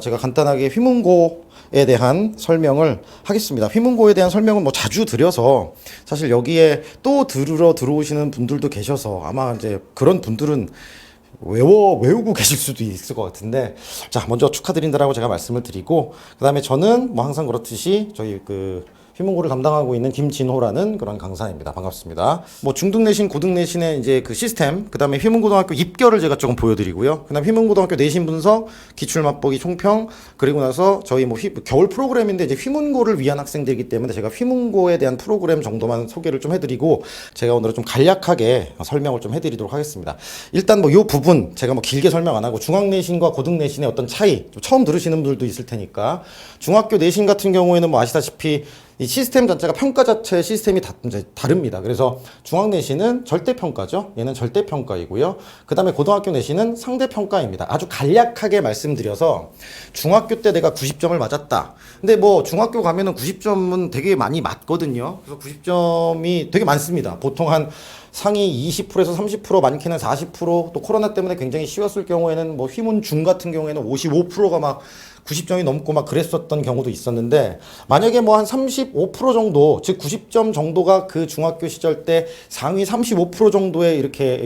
제가 간단하게 휘문고에 대한 설명을 하겠습니다. 휘문고에 대한 설명은 뭐 자주 드려서 사실 여기에 또 들으러 들어오시는 분들도 계셔서 아마 이제 그런 분들은 외우고 계실 수도 있을 것 같은데, 자, 먼저 축하드린다라고 제가 말씀을 드리고, 그 다음에 저는 뭐 항상 그렇듯이 저희 휘문고를 담당하고 있는 김진호라는 그런 강사입니다. 반갑습니다. 뭐 중등 내신, 고등 내신의 이제 그 시스템, 그 다음에 휘문고등학교 입결을 제가 조금 보여드리고요. 그 다음 휘문고등학교 내신 분석, 기출 맛보기 총평, 그리고 나서 저희 뭐 겨울 프로그램인데 이제 휘문고를 위한 학생들이기 때문에 제가 휘문고에 대한 프로그램 정도만 소개를 좀 해드리고, 제가 오늘은 좀 간략하게 설명을 좀 해드리도록 하겠습니다. 일단 뭐 이 부분 제가 뭐 길게 설명 안 하고 중학 내신과 고등 내신의 어떤 차이, 좀 처음 들으시는 분들도 있을 테니까, 중학교 내신 같은 경우에는 뭐 아시다시피 이 시스템 자체가 평가 자체 시스템이 다릅니다. 그래서 중학 내신은 절대평가죠. 얘는 절대평가이고요. 그 다음에 고등학교 내신은 상대평가입니다. 아주 간략하게 말씀드려서 중학교 때 내가 90점을 맞았다. 근데 뭐 중학교 가면은 90점은 되게 많이 맞거든요. 그래서 90점이 되게 많습니다. 보통 한 상위 20%에서 30%, 많게는 40%, 또 코로나 때문에 굉장히 쉬웠을 경우에는 뭐 휘문 중 같은 경우에는 55%가 막 90점이 넘고 막 그랬었던 경우도 있었는데, 만약에 뭐 한 35% 정도, 즉 90점 정도가 그 중학교 시절 때 상위 35% 정도에 이렇게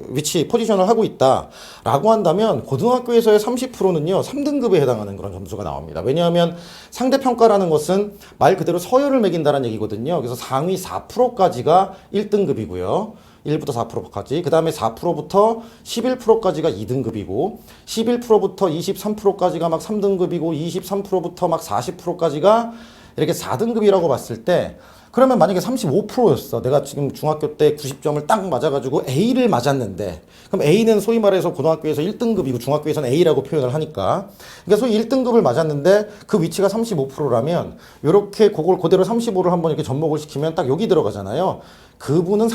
위치 포지션을 하고 있다라고 한다면, 고등학교에서의 30%는요 3등급에 해당하는 그런 점수가 나옵니다. 왜냐하면 상대평가라는 것은 말 그대로 서열을 매긴다는 얘기거든요. 그래서 상위 4%까지가 1등급이고요. 1부터 4%까지, 그 다음에 4%부터 11%까지가 2등급이고, 11%부터 23%까지가 막 3등급이고, 23%부터 막 40%까지가 이렇게 4등급이라고 봤을 때, 그러면 만약에 35%였어. 내가 지금 중학교 때 90점을 딱 맞아가지고 A를 맞았는데, 그럼 A는 소위 말해서 고등학교에서 1등급이고 중학교에서는 A라고 표현을 하니까, 그러니까 소위 1등급을 맞았는데 그 위치가 35%라면 요렇게 그걸 그대로 35를 한번 이렇게 접목을 시키면 딱 여기 들어가잖아요. 그분은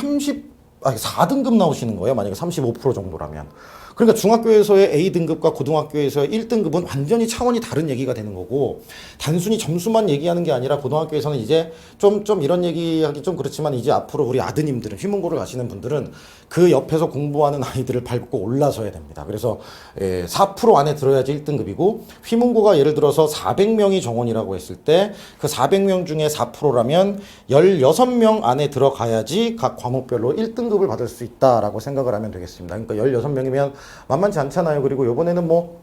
4등급 나오시는 거예요. 만약에 35% 정도라면. 그러니까 중학교에서의 A등급과 고등학교에서의 1등급은 완전히 차원이 다른 얘기가 되는 거고, 단순히 점수만 얘기하는 게 아니라 고등학교에서는 이제 좀 이런 얘기하기 좀 그렇지만, 이제 앞으로 우리 아드님들은, 휘문고를 가시는 분들은 그 옆에서 공부하는 아이들을 밟고 올라서야 됩니다. 그래서 4% 안에 들어야지 1등급이고, 휘문고가 예를 들어서 400명이 정원이라고 했을 때 그 400명 중에 4%라면 16명 안에 들어가야지 각 과목별로 1등급을 받을 수 있다라고 생각을 하면 되겠습니다. 그러니까 16명이면 만만치 않잖아요. 그리고 요번에는 뭐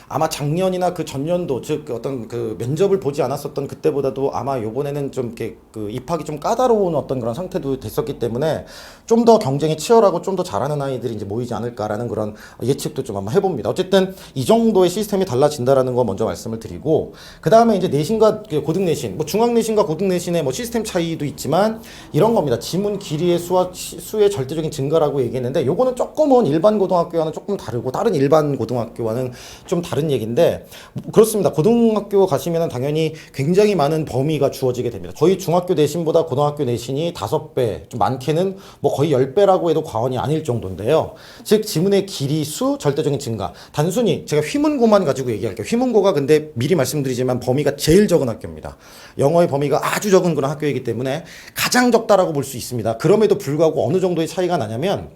아마 작년이나 그 전년도, 즉 어떤 그 면접을 보지 않았었던 그때보다도 아마 요번에는 좀 이렇게 그 입학이 좀 까다로운 어떤 그런 상태도 됐었기 때문에 좀 더 경쟁이 치열하고 좀 더 잘하는 아이들이 이제 모이지 않을까라는 그런 예측도 좀 한번 해봅니다. 어쨌든 이 정도의 시스템이 달라진다라는 거 먼저 말씀을 드리고, 그 다음에 이제 내신과 고등 내신, 뭐 중학 내신과 고등 내신의 뭐 시스템 차이도 있지만 이런 겁니다. 지문 길이의 수의 절대적인 증가라고 얘기했는데, 요거는 조금은 일반 고등학교와는 조금 다르고 다른 일반 고등학교와는 좀 다른 얘기인데, 그렇습니다. 고등학교 가시면 당연히 굉장히 많은 범위가 주어지게 됩니다. 저희 중학교 내신보다 고등학교 내신이 5배, 좀 많게는 뭐 거의 10배라고 해도 과언이 아닐 정도인데요. 즉 지문의 길이, 수, 절대적인 증가. 단순히 제가 휘문고만 가지고 얘기할게요. 휘문고가 근데 미리 말씀드리지만 범위가 제일 적은 학교입니다. 영어의 범위가 아주 적은 그런 학교이기 때문에 가장 적다라고 볼 수 있습니다. 그럼에도 불구하고 어느 정도의 차이가 나냐면,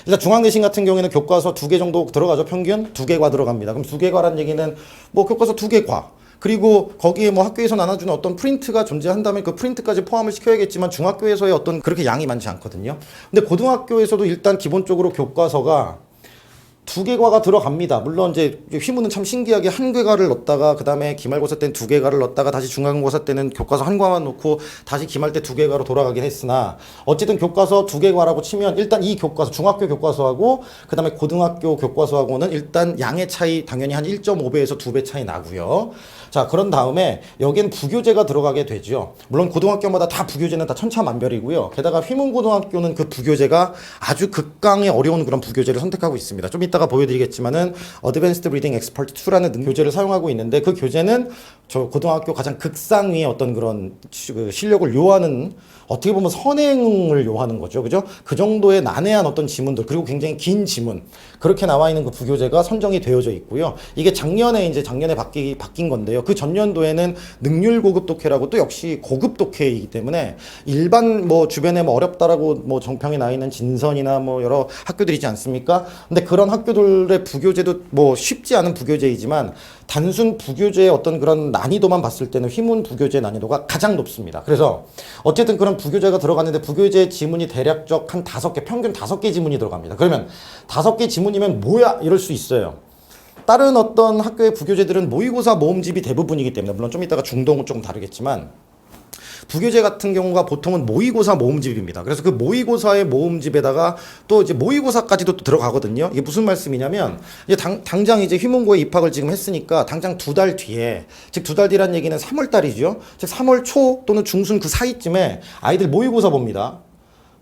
일단 중학 내신 같은 경우에는 교과서 2개 정도 들어가죠. 평균 2개과 들어갑니다. 그럼 2개과라는 얘기는 뭐 교과서 2개과, 그리고 거기에 뭐 학교에서 나눠주는 어떤 프린트가 존재한다면 그 프린트까지 포함을 시켜야겠지만, 중학교에서의 어떤 그렇게 양이 많지 않거든요. 근데 고등학교에서도 일단 기본적으로 교과서가 2개과가 들어갑니다. 물론 이제 휘문은 참 신기하게 한 개과를 넣었다가 그 다음에 기말고사 때는 2개과를 넣었다가 다시 중간고사 때는 교과서 한 과만 놓고 다시 기말 때 2개과로 돌아가긴 했으나, 어쨌든 교과서 2개과라고 치면 일단 이 교과서, 중학교 교과서하고 그 다음에 고등학교 교과서하고는 일단 양의 차이 당연히 한 1.5배에서 2배 차이 나고요. 자, 그런 다음에 여기엔 부교재가 들어가게 되죠. 물론 고등학교마다 다 부교재는 다 천차만별이고요. 게다가 휘문고등학교는 그 부교재가 아주 극강의 어려운 그런 부교재를 선택하고 있습니다. 좀 이따가 보여드리겠지만은 어드밴스드 리딩 엑스퍼트 2라는 교재를 사용하고 있는데, 그 교재는 저 고등학교 가장 극상위의 어떤 그런 그 실력을 요하는 어떻게 보면 선행을 요하는 거죠. 그죠? 그 정도의 난해한 어떤 지문들, 그리고 굉장히 긴 지문, 그렇게 나와 있는 그 부교재가 선정이 되어져 있고요. 이게 작년에 바뀐 건데요. 그 전년도에는 능률 고급 독해라고 또 역시 고급 독해이기 때문에 일반 뭐 주변에 뭐 어렵다라고 뭐 정평이 나 있는 진선이나 뭐 여러 학교들이 있지 않습니까? 근데 그런 학교들의 부교재도 뭐 쉽지 않은 부교재이지만 단순 부교재의 어떤 그런 난이도만 봤을 때는 휘문 부교재 난이도가 가장 높습니다. 그래서 어쨌든 그런 부교재가 들어갔는데 부교재 지문이 대략적 한 5개, 평균 5개 지문이 들어갑니다. 그러면 5개 지문이면 뭐야? 이럴 수 있어요. 다른 어떤 학교의 부교재들은 모의고사 모음집이 대부분이기 때문에, 물론 좀 이따가 중동은 조금 다르겠지만 부교재 같은 경우가 보통은 모의고사 모음집입니다. 그래서 그 모의고사의 모음집에다가 또 이제 모의고사까지도 또 들어가거든요. 이게 무슨 말씀이냐면 이제 당장 이제 휘문고에 입학을 지금 했으니까 당장 2달 뒤에, 즉 2달 뒤란 얘기는 3월 달이죠. 즉 3월 초 또는 중순 그 사이쯤에 아이들 모의고사 봅니다.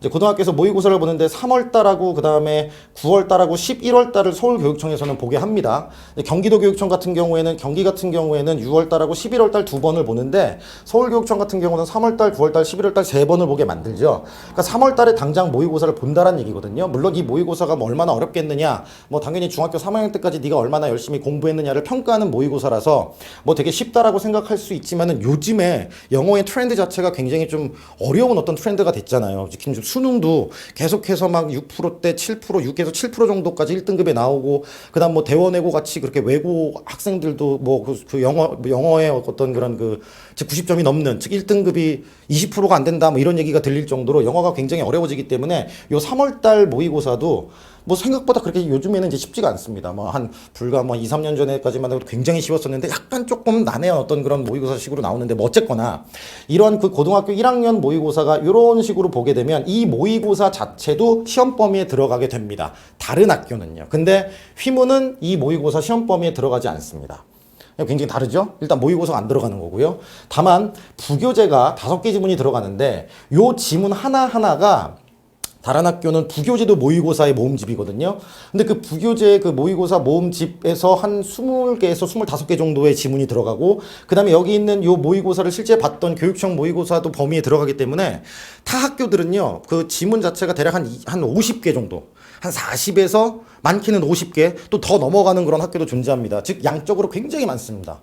이제 고등학교에서 모의고사를 보는데 3월 달하고 그다음에 9월 달하고 11월 달을 서울교육청에서는 보게 합니다. 경기도 교육청 같은 경우에는 6월 달하고 11월 달 2번을 보는데 서울교육청 같은 경우는 3월 달, 9월 달, 11월 달 3번을 보게 만들죠. 그러니까 3월 달에 당장 모의고사를 본다라는 얘기거든요. 물론 이 모의고사가 뭐 얼마나 어렵겠느냐, 뭐 당연히 중학교 3학년 때까지 네가 얼마나 열심히 공부했느냐를 평가하는 모의고사라서 뭐 되게 쉽다라고 생각할 수 있지만은 요즘에 영어의 트렌드 자체가 굉장히 좀 어려운 어떤 트렌드가 됐잖아요. 지금 수능도 계속해서 막 6%대 7%, 6에서 7% 정도까지 1등급에 나오고, 그다음 뭐 대원외고 같이 그렇게 외고 학생들도 뭐 그 영어의 어떤 그런 즉 90점이 넘는, 즉 1등급이 20%가 안 된다 뭐 이런 얘기가 들릴 정도로 영어가 굉장히 어려워지기 때문에 요 3월 달 모의고사도 뭐 생각보다 그렇게 요즘에는 이제 쉽지가 않습니다. 뭐 한 불과 뭐 2, 3년 전에까지만 해도 굉장히 쉬웠었는데 약간 조금 난해한 어떤 그런 모의고사 식으로 나오는데, 뭐 어쨌거나 이런 그 고등학교 1학년 모의고사가 이런 식으로 보게 되면 이 모의고사 자체도 시험 범위에 들어가게 됩니다. 다른 학교는요. 근데 휘문은 이 모의고사 시험 범위에 들어가지 않습니다. 굉장히 다르죠? 일단 모의고사가 안 들어가는 거고요. 다만 부교재가 5개 지문이 들어가는데 요 지문 하나하나가 다른 학교는 부교재도 모의고사의 모음집이거든요. 근데 그 부교재 그 모의고사 모음집에서 한 20개에서 25개 정도의 지문이 들어가고, 그 다음에 여기 있는 요 모의고사를 실제 봤던 교육청 모의고사도 범위에 들어가기 때문에 타 학교들은요, 그 지문 자체가 대략 한 50개 정도, 한 40에서 많게는 50개, 또 더 넘어가는 그런 학교도 존재합니다. 즉 양적으로 굉장히 많습니다.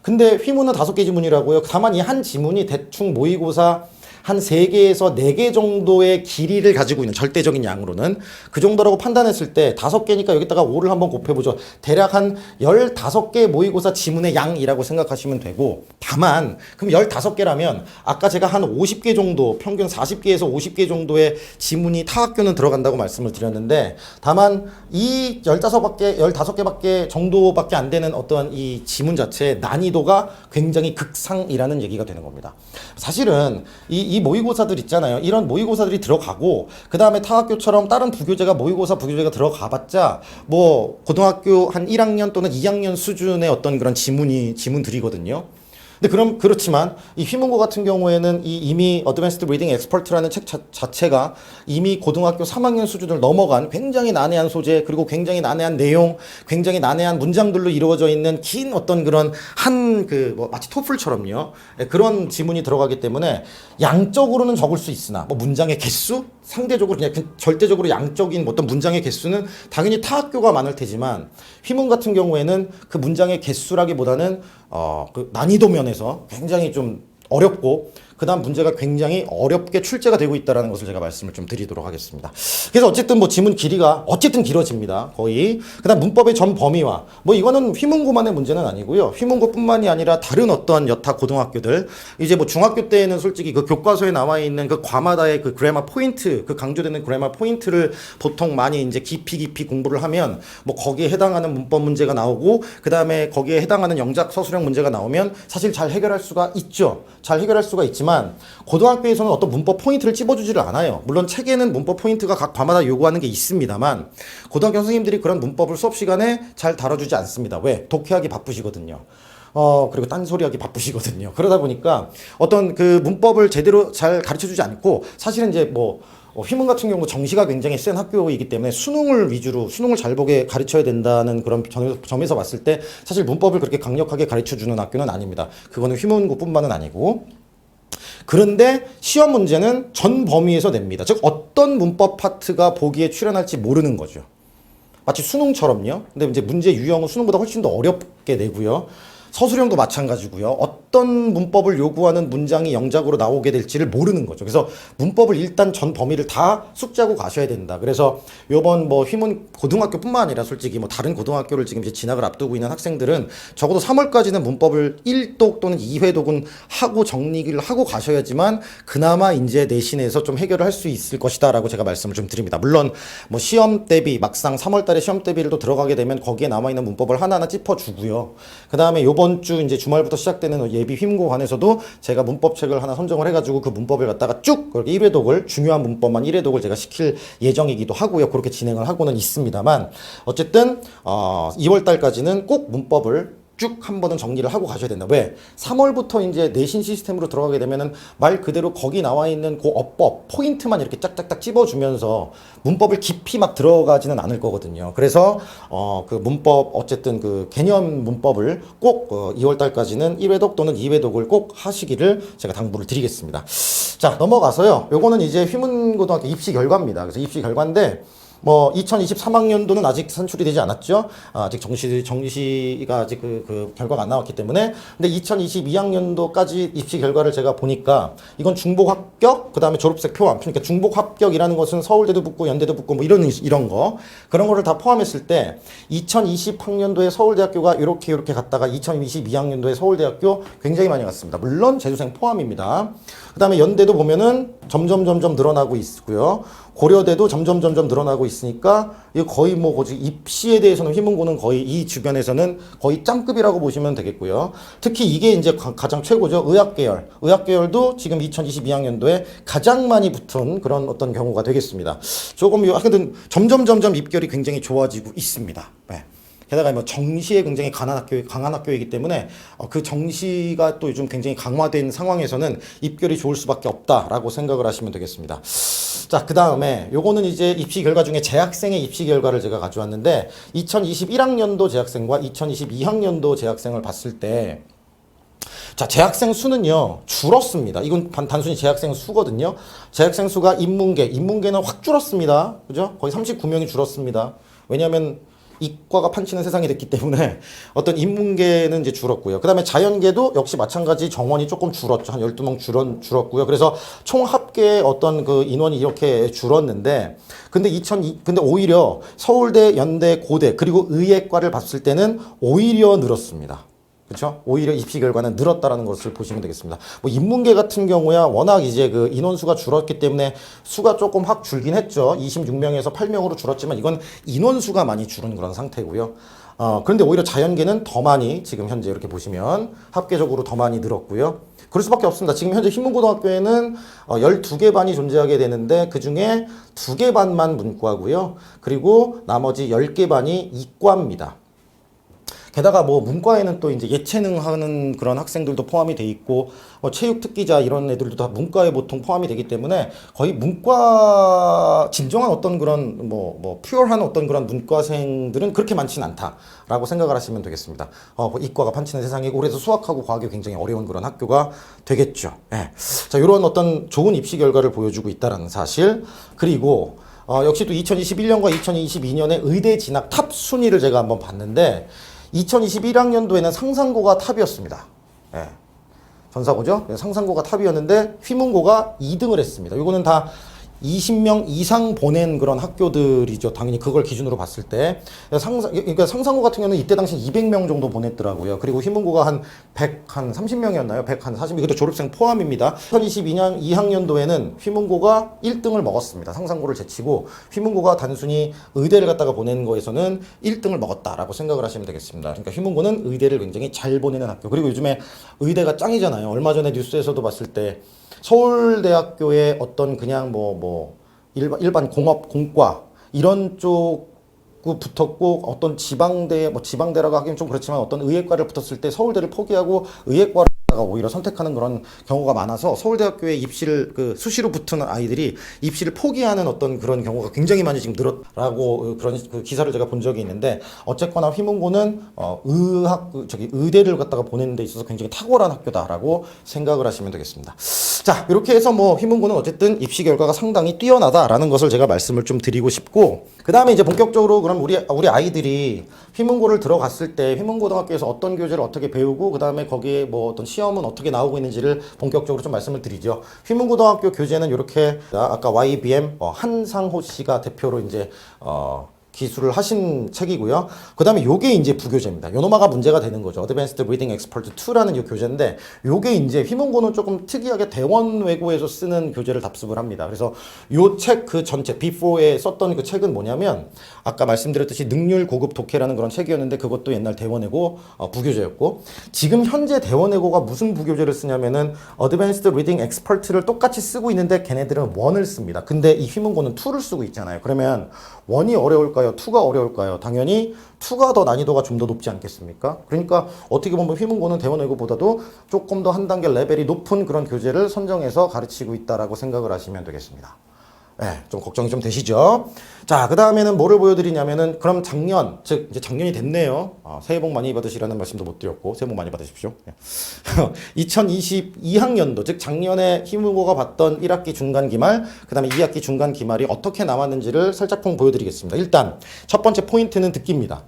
근데 휘문은 5개 지문이라고요. 다만 이 한 지문이 대충 모의고사 한 3개에서 4개 정도의 길이를 가지고 있는, 절대적인 양으로는 그 정도라고 판단했을 때 5개니까 여기다가 5를 한번 곱해보죠. 대략 한 15개 모의고사 지문의 양이라고 생각하시면 되고, 다만 그럼 15개라면 아까 제가 한 50개 정도, 평균 40개에서 50개 정도의 지문이 타 학교는 들어간다고 말씀을 드렸는데, 다만 이 15개밖에 정도밖에 안 되는 어떤 이 지문 자체의 난이도가 굉장히 극상이라는 얘기가 되는 겁니다. 사실은 이 모의고사들 있잖아요. 이런 모의고사들이 들어가고, 그 다음에 타 학교처럼 다른 부교재가 부교재가 들어가봤자 뭐 고등학교 한 1학년 또는 2학년 수준의 어떤 그런 지문들이거든요. 근데 그렇지만 이 휘문고 같은 경우에는 이미 어드밴스드 리딩 엑스퍼트라는 책 자체가 이미 고등학교 3학년 수준을 넘어간 굉장히 난해한 소재, 그리고 굉장히 난해한 내용, 굉장히 난해한 문장들로 이루어져 있는 긴 어떤 그런 뭐 마치 토플처럼요. 그런 지문이 들어가기 때문에 양적으로는 적을 수 있으나 뭐 문장의 개수? 상대적으로 그냥 절대적으로 양적인 어떤 문장의 개수는 당연히 타 학교가 많을 테지만, 휘문 같은 경우에는 그 문장의 개수라기보다는 그 난이도 면에서 굉장히 좀 어렵고, 그 다음 문제가 굉장히 어렵게 출제가 되고 있다는 것을 제가 말씀을 좀 드리도록 하겠습니다. 그래서 어쨌든 뭐 지문 길이가 어쨌든 길어집니다. 거의. 그 다음 문법의 전 범위와, 뭐 이거는 휘문고만의 문제는 아니고요. 휘문고뿐만이 아니라 다른 어떤 여타 고등학교들, 이제 뭐 중학교 때에는 솔직히 그 교과서에 나와 있는 그 과마다의 그 그래머 포인트, 그 강조되는 그래머 포인트를 보통 많이 이제 깊이 공부를 하면 뭐 거기에 해당하는 문법 문제가 나오고, 그 다음에 거기에 해당하는 영작 서술형 문제가 나오면 사실 잘 해결할 수가 있죠. 잘 해결할 수가 있지만 고등학교에서는 어떤 문법 포인트를 찝어주지를 않아요. 물론 책에는 문법 포인트가 각 과마다 요구하는 게 있습니다만 고등학교 선생님들이 그런 문법을 수업 시간에 잘 다뤄주지 않습니다. 왜? 독해하기 바쁘시거든요. 그리고 딴소리하기 바쁘시거든요. 그러다 보니까 어떤 그 문법을 제대로 잘 가르쳐주지 않고, 사실은 이제 뭐 휘문 같은 경우 정시가 굉장히 센 학교이기 때문에 수능을 위주로 수능을 잘 보게 가르쳐야 된다는 그런 점에서 봤을 때 사실 문법을 그렇게 강력하게 가르쳐주는 학교는 아닙니다. 그거는 휘문고뿐만은 아니고. 그런데 시험 문제는 전 범위에서 냅니다. 즉 어떤 문법 파트가 보기에 출연할지 모르는 거죠. 마치 수능처럼요. 근데 이제 문제 유형은 수능보다 훨씬 더 어렵게 내고요. 서술형도 마찬가지고요. 어떤 문법을 요구하는 문장이 영작으로 나오게 될지를 모르는 거죠. 그래서 문법을 일단 전 범위를 다 숙지하고 가셔야 된다. 그래서 요번 뭐 휘문 고등학교뿐만 아니라 솔직히 뭐 다른 고등학교를 지금 이제 진학을 앞두고 있는 학생들은 적어도 3월까지는 문법을 1독 또는 2회독은 하고 정리를 하고 가셔야지만 그나마 이제 내신에서 좀 해결을 할 수 있을 것이다라고 제가 말씀을 좀 드립니다. 물론 뭐 시험 대비 막상 3월달에 시험 대비를 또 들어가게 되면 거기에 남아있는 문법을 하나하나 짚어주고요. 그 다음에 요번 주 이제 주말부터 시작되는 예비 휘문고관에서도 제가 문법책을 하나 선정을 해가지고 그 문법을 갖다가 쭉 그렇게 1회독을 중요한 문법만 1회독을 제가 시킬 예정이기도 하고요. 그렇게 진행을 하고는 있습니다만 어쨌든 2월달까지는 꼭 문법을 쭉 한 번은 정리를 하고 가셔야 된다. 왜? 3월부터 이제 내신 시스템으로 들어가게 되면은 말 그대로 거기 나와 있는 그 어법, 포인트만 이렇게 짝짝짝 찝어주면서 문법을 깊이 막 들어가지는 않을 거거든요. 그래서, 그 문법, 어쨌든 그 개념 문법을 꼭 2월 달까지는 1회독 또는 2회독을 꼭 하시기를 제가 당부를 드리겠습니다. 자, 넘어가서요. 요거는 이제 휘문고등학교 입시 결과입니다. 그래서 입시 결과인데, 뭐 2023학년도는 아직 산출이 되지 않았죠. 아직 정시가 아직 그 결과가 안 나왔기 때문에. 근데 2022학년도까지 입시 결과를 제가 보니까 이건 중복 합격, 그다음에 졸업생 표암. 그러니까 중복 합격이라는 것은 서울대도 붙고 연대도 붙고 뭐 이런 거 그런 거를 다 포함했을 때 2020학년도에 서울대학교가 이렇게 갔다가 2022학년도에 서울대학교 굉장히 많이 갔습니다. 물론 재수생 포함입니다. 그다음에 연대도 보면은 점점 늘어나고 있고요. 고려대도 점점 늘어나고 있으니까 이거 거의 뭐 입시에 대해서는 휘문고는 거의 이 주변에서는 거의 짱급이라고 보시면 되겠고요. 특히 이게 이제 가장 최고죠. 의학계열도 지금 2022학년도에 가장 많이 붙은 그런 어떤 경우가 되겠습니다. 조금 하여튼 점점 입결이 굉장히 좋아지고 있습니다. 네. 게다가 뭐 정시에 굉장히 강한 학교이기 때문에 그 정시가 또 요즘 굉장히 강화된 상황에서는 입결이 좋을 수밖에 없다라고 생각을 하시면 되겠습니다. 자, 그 다음에 요거는 이제 입시 결과 중에 재학생의 입시 결과를 제가 가져왔는데 2021학년도 재학생과 2022학년도 재학생을 봤을 때 자, 재학생 수는요, 줄었습니다. 이건 단순히 재학생 수거든요. 재학생 수가 인문계는 확 줄었습니다. 그죠? 거의 39명이 줄었습니다. 왜냐하면 이과가 판치는 세상이 됐기 때문에 어떤 인문계는 이제 줄었고요. 그 다음에 자연계도 역시 마찬가지 정원이 조금 줄었죠. 한 12명 줄었고요. 그래서 총 합계 어떤 그 인원이 이렇게 줄었는데, 근데 오히려 서울대, 연대, 고대, 그리고 의예과를 봤을 때는 오히려 늘었습니다. 그렇죠? 오히려 입시 결과는 늘었다라는 것을 보시면 되겠습니다. 뭐 인문계 같은 경우야 워낙 이제 그 인원수가 줄었기 때문에 수가 조금 확 줄긴 했죠. 26명에서 8명으로 줄었지만 이건 인원수가 많이 줄은 그런 상태고요. 그런데 오히려 자연계는 더 많이 지금 현재 이렇게 보시면 합계적으로 더 많이 늘었고요. 그럴 수밖에 없습니다. 지금 현재 휘문고등학교에는 12개 반이 존재하게 되는데 그중에 2개 반만 문과고요. 그리고 나머지 10개 반이 이과입니다. 게다가 뭐 문과에는 또 이제 예체능 하는 그런 학생들도 포함이 돼 있고 체육 특기자 이런 애들도 다 문과에 보통 포함이 되기 때문에 거의 문과 진정한 어떤 그런 퓨어한 어떤 그런 문과생들은 그렇게 많지는 않다라고 생각을 하시면 되겠습니다. 이과가 판치는 세상이고 그래서 수학하고 과학이 굉장히 어려운 그런 학교가 되겠죠. 예. 자, 이런 어떤 좋은 입시 결과를 보여주고 있다라는 사실. 그리고 역시 또 2021년과 2022년에 의대 진학 탑 순위를 제가 한번 봤는데 2021학년도에는 상상고가 탑이었습니다. 예. 전사고죠? 상상고가 탑이었는데 휘문고가 2등을 했습니다. 이거는 다 20명 이상 보낸 그런 학교들이죠. 당연히 그걸 기준으로 봤을 때. 그러니까 상상고 같은 경우는 이때 당시 200명 정도 보냈더라고요. 그리고 휘문고가 한 30명이었나요? 140명. 그때 졸업생 포함입니다. 2022년 2학년도에는 휘문고가 1등을 먹었습니다. 상상고를 제치고 휘문고가 단순히 의대를 갖다가 보내는 거에서는 1등을 먹었다라고 생각을 하시면 되겠습니다. 그러니까 휘문고는 의대를 굉장히 잘 보내는 학교. 그리고 요즘에 의대가 짱이잖아요. 얼마 전에 뉴스에서도 봤을 때 서울대학교의 어떤 그냥 일반 공업, 공과 이런 쪽구 붙었고 어떤 지방대라고 하기는 좀 그렇지만 어떤 의예과를 붙었을 때 서울대를 포기하고 의예과를 오히려 선택하는 그런 경우가 많아서 서울대학교에 입시를 수시로 붙은 아이들이 입시를 포기하는 어떤 그런 경우가 굉장히 많이 지금 늘었라고 그런 기사를 제가 본 적이 있는데, 어쨌거나 휘문고는 의대를 갖다가 보내는 데 있어서 굉장히 탁월한 학교다라고 생각을 하시면 되겠습니다. 자, 이렇게 해서 휘문고는 어쨌든 입시 결과가 상당히 뛰어나다라는 것을 제가 말씀을 좀 드리고 싶고, 그 다음에 이제 본격적으로 그럼 우리 아이들이 휘문고를 들어갔을 때 휘문고등학교에서 어떤 교재를 어떻게 배우고, 그 다음에 거기에 어떤 시험은 어떻게 나오고 있는지를 본격적으로 좀 말씀을 드리죠. 휘문고등학교 교재는 이렇게 아까 YBM 한상호 씨가 대표로 이제 기술을 하신 책이고요. 그 다음에 요게 이제 부교재입니다. 요노마가 문제가 되는 거죠. Advanced Reading Expert 2라는 요 교재인데, 요게 이제 휘문고는 조금 특이하게 대원 외고에서 쓰는 교재를 답습을 합니다. 그래서 요 책 그 전체 Before에 썼던 그 책은 뭐냐면, 아까 말씀드렸듯이 능률 고급 독해라는 그런 책이었는데, 그것도 옛날 대원 외고 부교재였고, 지금 현재 대원 외고가 무슨 부교재를 쓰냐면은 Advanced Reading Expert를 똑같이 쓰고 있는데 걔네들은 1을 씁니다. 근데 이 휘문고는 2를 쓰고 있잖아요. 그러면 1이 어려울까요? 2가 어려울까요? 당연히 2가 더 난이도가 좀 더 높지 않겠습니까? 그러니까 어떻게 보면 휘문고는 대원외고보다도 조금 더 한 단계 레벨이 높은 그런 교재를 선정해서 가르치고 있다라고 생각을 하시면 되겠습니다. 네, 좀 걱정이 좀 되시죠? 자, 그 다음에는 뭐를 보여드리냐면은, 그럼 작년, 즉 이제 작년이 됐네요. 새해 복 많이 받으시라는 말씀도 못 드렸고, 새해 복 많이 받으십시오. 2022학년도, 즉 작년에 휘문고가 봤던 1학기 중간 기말, 그 다음에 2학기 중간 기말이 어떻게 나왔는지를 살짝쿵 보여드리겠습니다. 일단 첫 번째 포인트는 듣기입니다.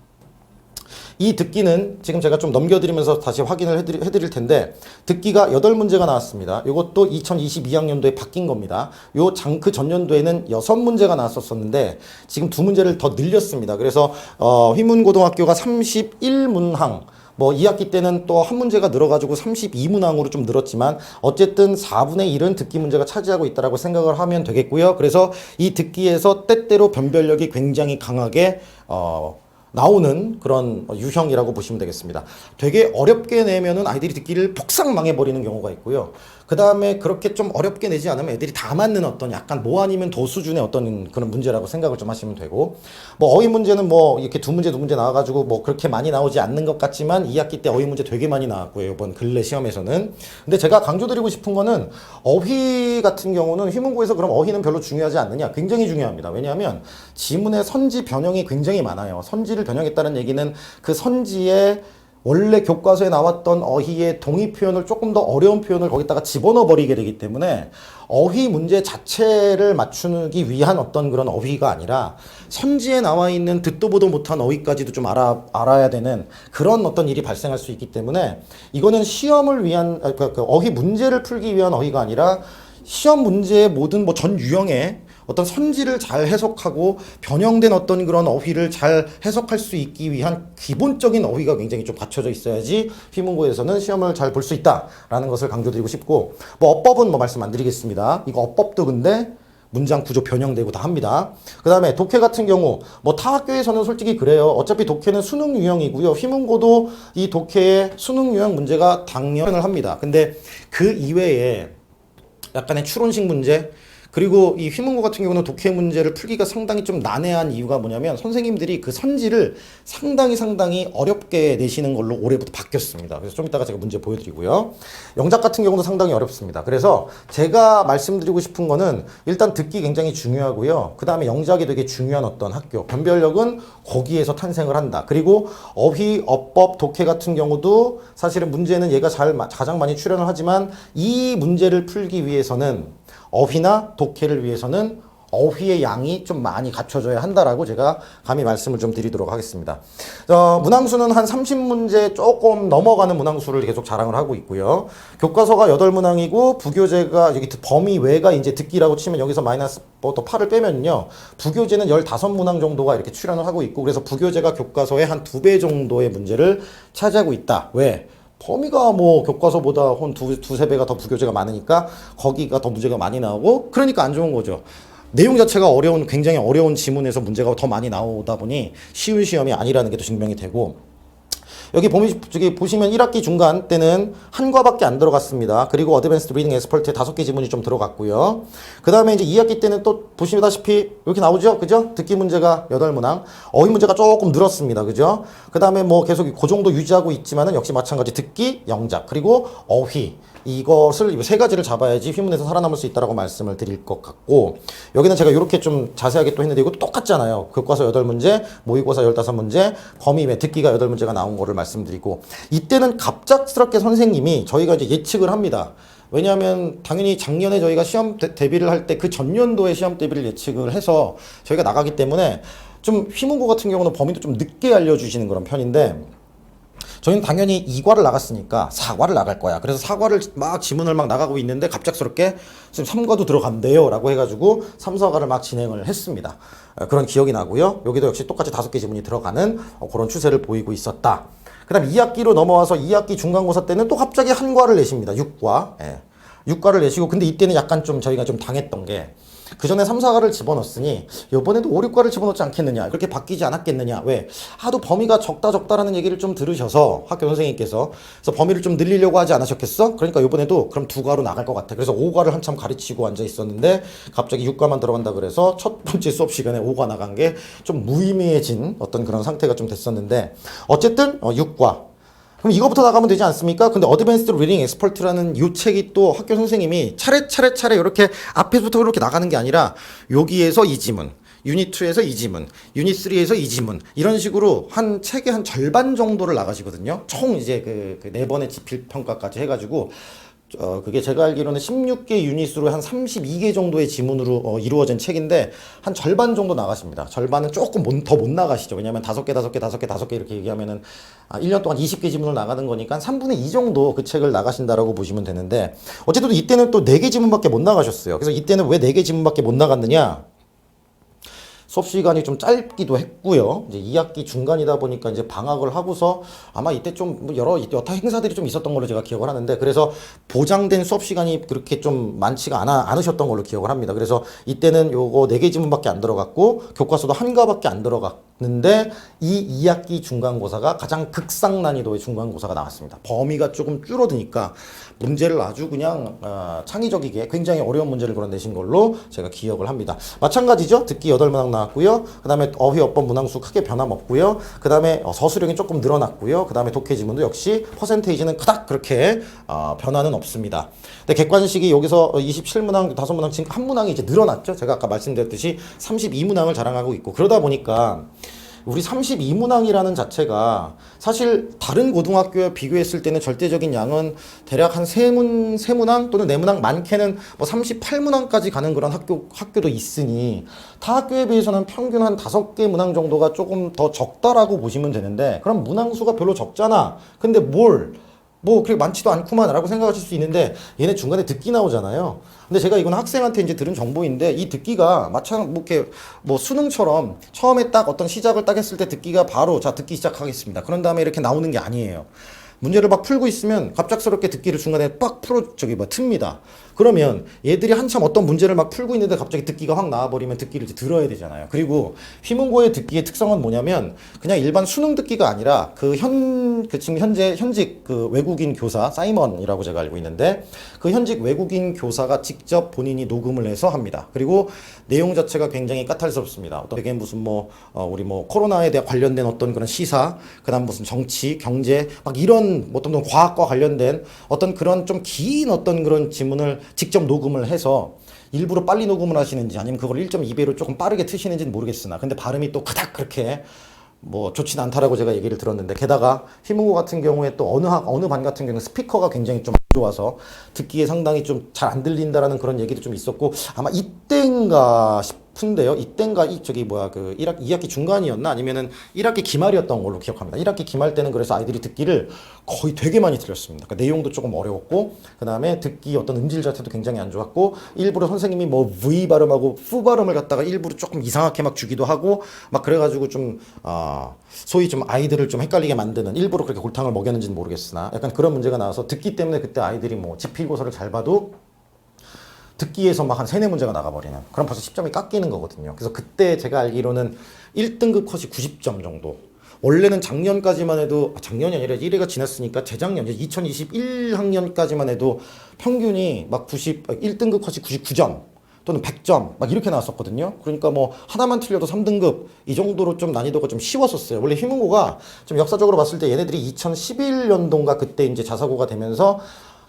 이 듣기는 지금 제가 좀 넘겨드리면서 다시 확인을 해드릴 텐데, 듣기가 8문제가 나왔습니다. 이것도 2022학년도에 바뀐 겁니다. 그 전년도에는 6문제가 나왔었는데 지금 2문제를 더 늘렸습니다. 그래서 휘문고등학교가 31문항, 2학기 때는 또 한 문제가 늘어가지고 32문항으로 좀 늘었지만, 어쨌든 4분의 1은 듣기 문제가 차지하고 있다고 생각을 하면 되겠고요. 그래서 이 듣기에서 때때로 변별력이 굉장히 강하게 나오는 그런 유형이라고 보시면 되겠습니다. 되게 어렵게 내면은 아이들이 듣기를 폭삭 망해버리는 경우가 있고요. 그 다음에 그렇게 좀 어렵게 내지 않으면 애들이 다 맞는 어떤 약간 뭐 아니면 도 수준의 어떤 그런 문제라고 생각을 좀 하시면 되고, 어휘 문제는 이렇게 두 문제 나와가지고 그렇게 많이 나오지 않는 것 같지만 2학기 때 어휘 문제 되게 많이 나왔고요. 이번 근래 시험에서는. 근데 제가 강조드리고 싶은 거는, 어휘 같은 경우는 휘문고에서 그럼 어휘는 별로 중요하지 않느냐? 굉장히 중요합니다. 왜냐하면 지문의 선지 변형이 굉장히 많아요. 선지를 변형했다는 얘기는 그 선지에 원래 교과서에 나왔던 어휘의 동의 표현을 조금 더 어려운 표현을 거기다가 집어넣어 버리게 되기 때문에, 어휘 문제 자체를 맞추기 위한 어떤 그런 어휘가 아니라 선지에 나와 있는 듣도 보도 못한 어휘까지도 좀 알아야 되는 그런 어떤 일이 발생할 수 있기 때문에, 이거는 시험을 위한 어휘 문제를 풀기 위한 어휘가 아니라 시험 문제의 모든 전 유형의 어떤 선지를 잘 해석하고 변형된 어떤 그런 어휘를 잘 해석할 수 있기 위한 기본적인 어휘가 굉장히 좀 갖춰져 있어야지 휘문고에서는 시험을 잘 볼 수 있다라는 것을 강조드리고 싶고, 어법은 말씀 안 드리겠습니다. 이거 어법도 근데 문장 구조 변형되고 다 합니다. 그 다음에 독해 같은 경우 타 학교에서는 솔직히 그래요. 어차피 독해는 수능 유형이고요. 휘문고도 이 독해의 수능 유형 문제가 당연을 합니다. 근데 그 이외에 약간의 추론식 문제, 그리고 이 휘문고 같은 경우는 독해 문제를 풀기가 상당히 좀 난해한 이유가 뭐냐면, 선생님들이 그 선지를 상당히 어렵게 내시는 걸로 올해부터 바뀌었습니다. 그래서 좀 이따가 제가 문제 보여드리고요. 영작 같은 경우도 상당히 어렵습니다. 그래서 제가 말씀드리고 싶은 거는, 일단 듣기 굉장히 중요하고요. 그 다음에 영작이 되게 중요한 어떤 학교, 변별력은 거기에서 탄생을 한다. 그리고 어휘, 어법, 독해 같은 경우도 사실은 문제는 얘가 가장 많이 출연을 하지만, 이 문제를 풀기 위해서는 어휘나 독해를 위해서는 어휘의 양이 좀 많이 갖춰져야 한다라고 제가 감히 말씀을 좀 드리도록 하겠습니다. 문항수는 한 30문제 조금 넘어가는 문항수를 계속 자랑을 하고 있고요. 교과서가 8문항이고 부교재가 여기 범위 외가 이제 듣기라고 치면 여기서 마이너스 또 8을 빼면요, 부교재는 15문항 정도가 이렇게 출연을 하고 있고, 그래서 부교재가 교과서의 한 2배 정도의 문제를 차지하고 있다. 왜? 범위가 교과서보다 한 두세 배가 더 부교재가 많으니까 거기가 더 문제가 많이 나오고, 그러니까 안 좋은 거죠. 내용 자체가 굉장히 어려운 지문에서 문제가 더 많이 나오다 보니 쉬운 시험이 아니라는 게 또 증명이 되고, 여기 저기 보시면 1학기 중간 때는 한 과밖에 안 들어갔습니다. 그리고 어드밴스드 리딩 엑스퍼트에 5개 지문이 좀 들어갔고요. 그 다음에 이제 2학기 때는 또 보시다시피 이렇게 나오죠? 그죠? 듣기 문제가 8문항, 어휘 문제가 조금 늘었습니다. 그죠? 그 다음에 뭐 계속 그 정도 유지하고 있지만은 역시 마찬가지 듣기, 영작, 그리고 어휘. 이것을 세 가지를 잡아야지 휘문에서 살아남을 수 있다라고 말씀을 드릴 것 같고, 여기는 제가 이렇게 좀 자세하게 또 했는데 이것도 똑같잖아요. 교과서 8문제, 모의고사 15문제, 범위매 듣기가 8문제가 나온 거를 말씀드리고, 이때는 갑작스럽게 선생님이 저희가 이제 예측을 합니다. 왜냐하면 당연히 작년에 저희가 시험 대비를 할 때 그 전년도에 시험 대비를 예측을 해서 저희가 나가기 때문에 좀 휘문고 같은 경우는 범위도 좀 늦게 알려주시는 그런 편인데, 저희는 당연히 2과를 나갔으니까 4과를 나갈 거야. 그래서 4과를 막 지문을 막 나가고 있는데 갑작스럽게 지금 3과도 들어간대요 라고 해가지고 3, 4과를 막 진행을 했습니다. 그런 기억이 나고요. 여기도 역시 똑같이 5개 지문이 들어가는 그런 추세를 보이고 있었다. 그 다음 2학기로 넘어와서 2학기 중간고사 때는 또 갑자기 한 과를 내십니다. 6과. 6과를 내시고, 근데 이때는 약간 좀 저희가 좀 당했던 게, 그 전에 3, 4과를 집어넣었으니 이번에도 5, 6과를 집어넣지 않겠느냐, 그렇게 바뀌지 않았겠느냐. 왜? 하도 범위가 적다라는 얘기를 좀 들으셔서 학교 선생님께서, 그래서 범위를 좀 늘리려고 하지 않으셨겠어? 그러니까 이번에도 그럼 2과로 나갈 것 같아. 그래서 5과를 한참 가르치고 앉아 있었는데 갑자기 6과만 들어간다 그래서 첫 번째 수업 시간에 5과 나간 게 좀 무의미해진 어떤 그런 상태가 좀 됐었는데, 어쨌든 6과. 그럼 이거부터 나가면 되지 않습니까? 근데 어드밴스드 리딩 엑스퍼트라는 이 책이 또 학교 선생님이 차례 이렇게 앞에서부터 이렇게 나가는 게 아니라, 여기에서 이 지문, 유닛 2에서 이 지문, 유닛 3에서 이 지문, 이런 식으로 한 책의 한 절반 정도를 나가시거든요. 총 이제 그 4번의 지필 평가까지 해가지고, 그게 제가 알기로는 16개 유닛으로 한 32개 정도의 지문으로 이루어진 책인데, 한 절반 정도 나가십니다. 절반은 조금 더 못 나가시죠. 왜냐면 5개 이렇게 얘기하면은 1년 동안 20개 지문을 나가는 거니까 3분의 2 정도 그 책을 나가신다라고 보시면 되는데, 어쨌든 이때는 또 4개 지문밖에 못 나가셨어요. 그래서 이때는 왜 4개 지문밖에 못 나갔느냐? 수업 시간이 좀 짧기도 했고요. 이제 2학기 중간이다 보니까 이제 방학을 하고서 아마 이때 좀 여러 여타 행사들이 좀 있었던 걸로 제가 기억을 하는데, 그래서 보장된 수업 시간이 그렇게 좀 많지가 않으셨던 걸로 기억을 합니다. 그래서 이때는 요거 4개 지문밖에 안 들어갔고 교과서도 한 과밖에 안 들어갔는데, 이 2학기 중간고사가 가장 극상 난이도의 중간고사가 나왔습니다. 범위가 조금 줄어드니까 문제를 아주 그냥 창의적이게 굉장히 어려운 문제를 그런 내신 걸로 제가 기억을 합니다. 마찬가지죠. 듣기 8문항 나왔고요. 그 다음에 어휘, 어법, 문항수 크게 변함없고요. 그 다음에 서술형이 조금 늘어났고요. 그 다음에 독해 지문도 역시 퍼센테이지는 그닥 그렇게 변화는 없습니다. 근데 객관식이 여기서 27문항, 5문항, 지금 한 문항이 이제 늘어났죠. 제가 아까 말씀드렸듯이 32문항을 자랑하고 있고, 그러다 보니까 우리 32문항이라는 자체가 사실 다른 고등학교에 비교했을 때는 절대적인 양은 대략 한 3문항 또는 4문항, 많게는 뭐 38문항까지 가는 그런 학교도 있으니, 타 학교에 비해서는 평균 한 5개 문항 정도가 조금 더 적다라고 보시면 되는데, 그럼 문항수가 별로 적잖아. 근데 그렇게 많지도 않구만 라고 생각하실 수 있는데, 얘네 중간에 듣기 나오잖아요. 근데 제가 이건 학생한테 이제 들은 정보인데, 이 듣기가 이렇게 수능처럼 처음에 딱 어떤 시작을 딱 했을 때 듣기가 바로 자 듣기 시작하겠습니다, 그런 다음에 이렇게 나오는 게 아니에요. 문제를 막 풀고 있으면 갑작스럽게 듣기를 중간에 빡 틉니다. 그러면 얘들이 한참 어떤 문제를 막 풀고 있는데 갑자기 듣기가 확 나와버리면 듣기를 이제 들어야 되잖아요. 그리고 휘문고의 듣기의 특성은 뭐냐면, 그냥 일반 수능 듣기가 아니라 지금 현직 그 외국인 교사 사이먼이라고 제가 알고 있는데, 그 현직 외국인 교사가 직접 본인이 녹음을 해서 합니다. 그리고 내용 자체가 굉장히 까탈스럽습니다. 되게 무슨 우리 코로나에 대해 관련된 어떤 그런 시사, 그다음 무슨 정치, 경제, 막 이런 어떤 과학과 관련된 어떤 그런 좀 긴 어떤 그런 지문을 직접 녹음을 해서, 일부러 빨리 녹음을 하시는지 아니면 그걸 1.2배로 조금 빠르게 트시는지는 모르겠으나, 근데 발음이 또 그닥 그렇게 좋진 않다라고 제가 얘기를 들었는데, 게다가 휘문고 같은 경우에 또 어느 반 같은 경우는 스피커가 굉장히 좀 안 좋아서 듣기에 상당히 좀 잘 안 들린다라는 그런 얘기도 좀 있었고, 아마 이때인가 싶은데요. 이때인가 2학기 중간이었나 아니면은 1학기 기말이었던 걸로 기억합니다. 1학기 기말 때는 그래서 아이들이 듣기를 거의 되게 많이 들렸습니다. 그러니까 내용도 조금 어려웠고, 그 다음에 듣기 어떤 음질 자체도 굉장히 안 좋았고, 일부러 선생님이 V 발음하고 푸 발음을 갖다가 일부러 조금 이상하게 막 주기도 하고, 막 그래가지고 좀 소위 좀 아이들을 좀 헷갈리게 만드는, 일부러 그렇게 골탕을 먹였는지는 모르겠으나 약간 그런 문제가 나와서, 듣기 때문에 그때 아이들이 지필고사를 잘 봐도 듣기에서 막 한 3-4문제가 나가버리는, 그럼 벌써 10점이 깎이는 거거든요. 그래서 그때 제가 알기로는 1등급 컷이 90점 정도, 원래는 작년까지만 해도 작년이 아니라 1회가 지났으니까 재작년 이제 2021학년까지만 해도 평균이 막 1등급 컷이 99점 또는 100점 막 이렇게 나왔었거든요. 그러니까 뭐 하나만 틀려도 3등급 이 정도로 좀 난이도가 좀 쉬웠었어요. 원래 휘문고가 좀 역사적으로 봤을 때 얘네들이 2011년도인가 그때 이제 자사고가 되면서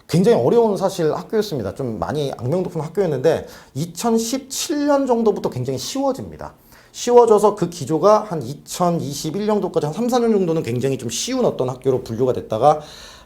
굉장히 어려운 사실 학교였습니다. 좀 많이 악명 높은 학교였는데 2017년 정도부터 굉장히 쉬워집니다. 쉬워져서 그 기조가 한 2021년도까지 한 3, 4년 정도는 굉장히 좀 쉬운 어떤 학교로 분류가 됐다가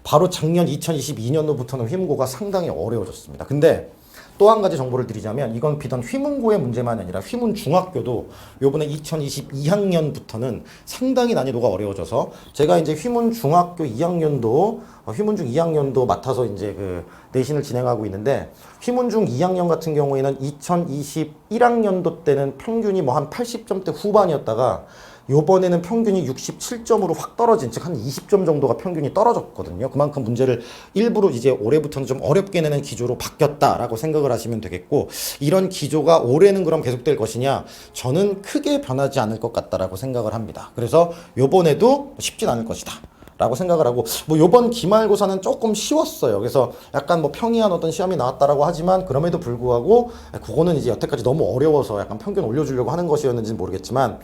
바로 작년 2022년도부터는 휘문고가 상당히 어려워졌습니다. 근데 또 한 가지 정보를 드리자면 이건 비단 휘문고의 문제만이 아니라 휘문중학교도 요번에 2022학년부터는 상당히 난이도가 어려워져서 제가 이제 휘문중학교 2학년도 휘문중 2학년도 맡아서 이제 그 내신을 진행하고 있는데 휘문중 2학년 같은 경우에는 2021학년도 때는 평균이 뭐 한 80점대 후반이었다가 요번에는 평균이 67점으로 확 떨어진, 즉 한 20점 정도가 평균이 떨어졌거든요. 그만큼 문제를 일부러 이제 올해부터는 좀 어렵게 내는 기조로 바뀌었다라고 생각을 하시면 되겠고, 이런 기조가 올해는 그럼 계속될 것이냐? 저는 크게 변하지 않을 것 같다라고 생각을 합니다. 그래서 요번에도 쉽진 않을 것이다. 라고 생각을 하고, 뭐 요번 기말고사는 조금 쉬웠어요. 그래서 약간 뭐 평이한 어떤 시험이 나왔다라고 하지만 그럼에도 불구하고 그거는 이제 여태까지 너무 어려워서 약간 평균 올려주려고 하는 것이었는지는 모르겠지만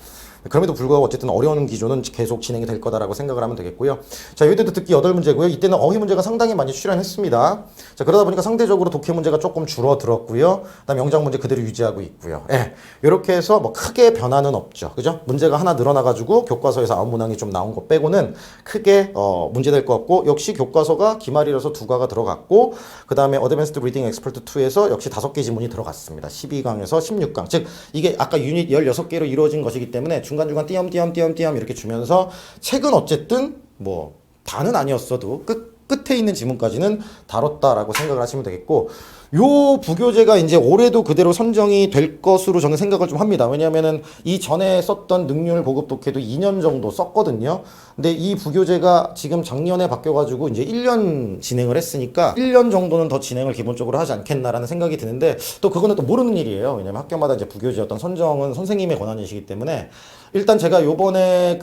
그럼에도 불구하고 어쨌든 어려운 기조는 계속 진행이 될 거다라고 생각을 하면 되겠고요. 자, 이때도 듣기 8문제고요. 이때는 어휘 문제가 상당히 많이 출연했습니다. 자, 그러다 보니까 상대적으로 독해 문제가 조금 줄어들었고요. 그다음 영작 문제 그대로 유지하고 있고요. 예. 이렇게 해서 뭐 크게 변화는 없죠. 그죠? 문제가 하나 늘어나가지고 교과서에서 아홉 문항이 좀 나온 거 빼고는 크게 문제될 것 같고, 역시 교과서가 기말이라서 2가가 들어갔고, 그 다음에 어드밴스드 리딩 엑스퍼트 2에서 역시 5개 지문이 들어갔습니다. 12강에서 16강. 즉, 이게 아까 유닛 16개로 이루어진 것이기 때문에 중간중간 띄엄띄엄 이렇게 주면서 책은 어쨌든 뭐 다는 아니었어도 끝에 있는 지문까지는 다뤘다라고 생각을 하시면 되겠고, 요 부교재가 이제 올해도 그대로 선정이 될 것으로 저는 생각을 좀 합니다. 왜냐하면은 이 전에 썼던 능률 고급 독해도 2년 정도 썼거든요. 근데 이 부교재가 지금 작년에 바뀌어가지고 이제 1년 진행을 했으니까 1년 정도는 더 진행을 기본적으로 하지 않겠나라는 생각이 드는데, 또 그거는 또 모르는 일이에요. 왜냐면 학교마다 이제 부교재 어떤 선정은 선생님의 권한이시기 때문에, 일단 제가 요번에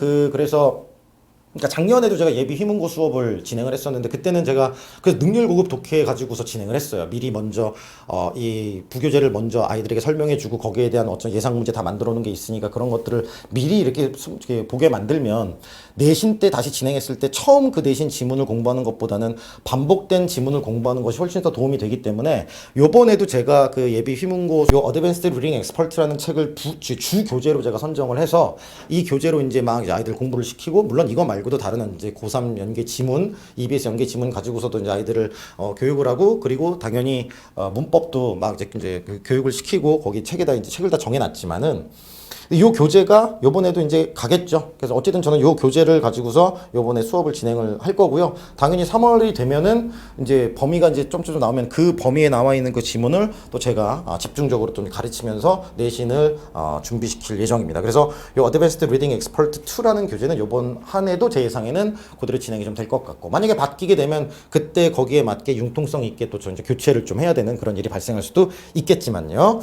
그러니까 작년에도 제가 예비 휘문고 수업을 진행을 했었는데, 그때는 제가 그 능률 고급 독해 가지고서 진행을 했어요. 미리 먼저 이 부교재를 먼저 아이들에게 설명해주고 거기에 대한 어떤 예상 문제 다 만들어 놓은 게 있으니까 그런 것들을 미리 이렇게 보게 만들면 내신 때 다시 진행했을 때 처음 그 내신 지문을 공부하는 것보다는 반복된 지문을 공부하는 것이 훨씬 더 도움이 되기 때문에, 요번에도 제가 그 예비 휘문고 요 어드밴스드 리딩 엑스퍼트라는 책을 주 교재로 제가 선정을 해서 이 교재로 이제 막 이제 아이들 공부를 시키고, 물론 이거 말고도 다른 이제 고3 연계 지문, EBS 연계 지문 가지고서도 이제 아이들을 교육을 하고, 그리고 당연히 문법도 막 이제 교육을 시키고 거기 책에다 이제 책을 다 정해놨지만은, 이 교재가 요번에도 이제 가겠죠. 그래서 어쨌든 저는 요 교재를 가지고서 요번에 수업을 진행을 할 거고요. 당연히 3월이 되면은 이제 범위가 이제 좀 나오면 그 범위에 나와 있는 그 지문을 또 제가 집중적으로 좀 가르치면서 내신을 준비시킬 예정입니다. 그래서 요 어드밴스드 리딩 엑스퍼트 2라는 교재는 요번 한 해도 제 예상에는 그대로 진행이 좀 될 것 같고, 만약에 바뀌게 되면 그때 거기에 맞게 융통성 있게 또 이제 교체를 좀 해야 되는 그런 일이 발생할 수도 있겠지만요.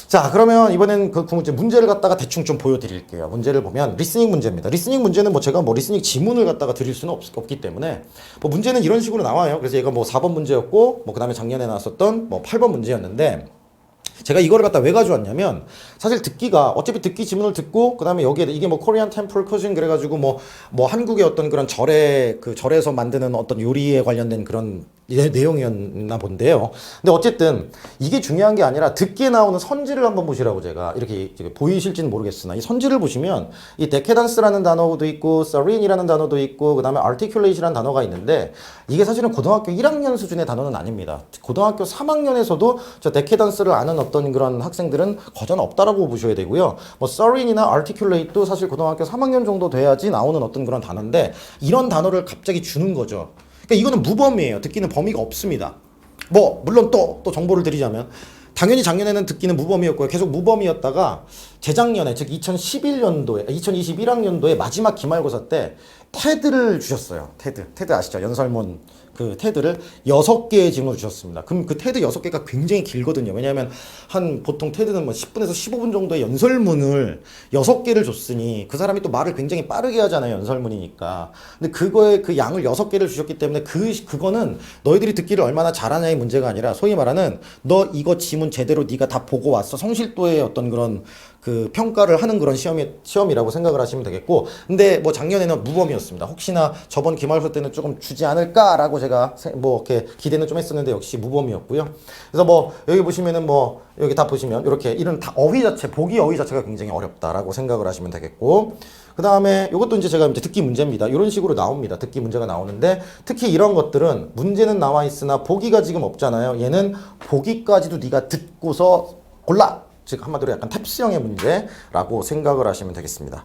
자, 그러면 이번엔 그 문제를 갖다가 대충 좀 보여드릴게요. 문제를 보면 리스닝 문제입니다. 리스닝 문제는 뭐 제가 뭐 리스닝 지문을 갖다가 드릴 수는 없기 때문에 뭐 문제는 이런 식으로 나와요. 그래서 얘가 뭐 4번 문제였고, 뭐 그 다음에 작년에 나왔었던 뭐 8번 문제였는데, 제가 이거를 갖다 왜 가져왔냐면, 사실 듣기가 어차피 듣기 지문을 듣고, 그 다음에 여기에 이게 뭐 코리안 템플 쿠진 그래가지고 뭐 한국의 어떤 그런 절에서 만드는 어떤 요리에 관련된 그런 내용이었나 본데요. 근데 어쨌든 이게 중요한 게 아니라 듣기에 나오는 선지를 한번 보시라고 제가 이렇게 보이실지는 모르겠으나, 이 선지를 보시면 이 데케던스라는 단어도 있고 서린이라는 단어도 있고 그 다음에 articulate이라는 단어가 있는데, 이게 사실은 고등학교 1학년 수준의 단어는 아닙니다. 고등학교 3학년에서도 저 데케던스를 아는 어떤 그런 학생들은 거전 없다라고 보셔야 되고요. 뭐 서린이나 articulate도 사실 고등학교 3학년 정도 돼야지 나오는 어떤 그런 단어인데, 이런 단어를 갑자기 주는 거죠. 그러니까 이거는 무범위예요. 듣기는 범위가 없습니다. 뭐 물론 또 정보를 드리자면, 당연히 작년에는 듣기는 무범위였고요. 계속 무범위였다가 재작년에, 즉 2021학년도에 마지막 기말고사 때 테드를 주셨어요. 테드 아시죠? 연설문 그 테드를 6개의 지문을 주셨습니다. 그럼 그 테드 6개가 굉장히 길거든요. 왜냐하면 한 보통 테드는 뭐 10분에서 15분 정도의 연설문을 6개를 줬으니 그 사람이 또 말을 굉장히 빠르게 하잖아요. 연설문이니까. 근데 그거에 그 양을 6개를 주셨기 때문에 그거는 너희들이 듣기를 얼마나 잘하냐의 문제가 아니라 소위 말하는 너 이거 지문 제대로 네가 다 보고 왔어. 성실도의 어떤 그런 그 평가를 하는 그런 시험이라고 생각을 하시면 되겠고, 근데 뭐 작년에는 무범이었습니다. 혹시나 저번 기말고사 때는 조금 주지 않을까라고 제가 뭐 이렇게 기대는 좀 했었는데 역시 무범이었고요. 그래서 뭐 여기 보시면은 뭐 여기 다 보시면 이렇게 이런 다 어휘 자체, 보기 어휘 자체가 굉장히 어렵다라고 생각을 하시면 되겠고, 그 다음에 이것도 이제 제가 이제 듣기 문제입니다. 이런 식으로 나옵니다. 듣기 문제가 나오는데 특히 이런 것들은 문제는 나와 있으나 보기가 지금 없잖아요. 얘는 보기까지도 네가 듣고서 골라. 즉 한마디로 약간 탭스형의 문제라고 생각을 하시면 되겠습니다.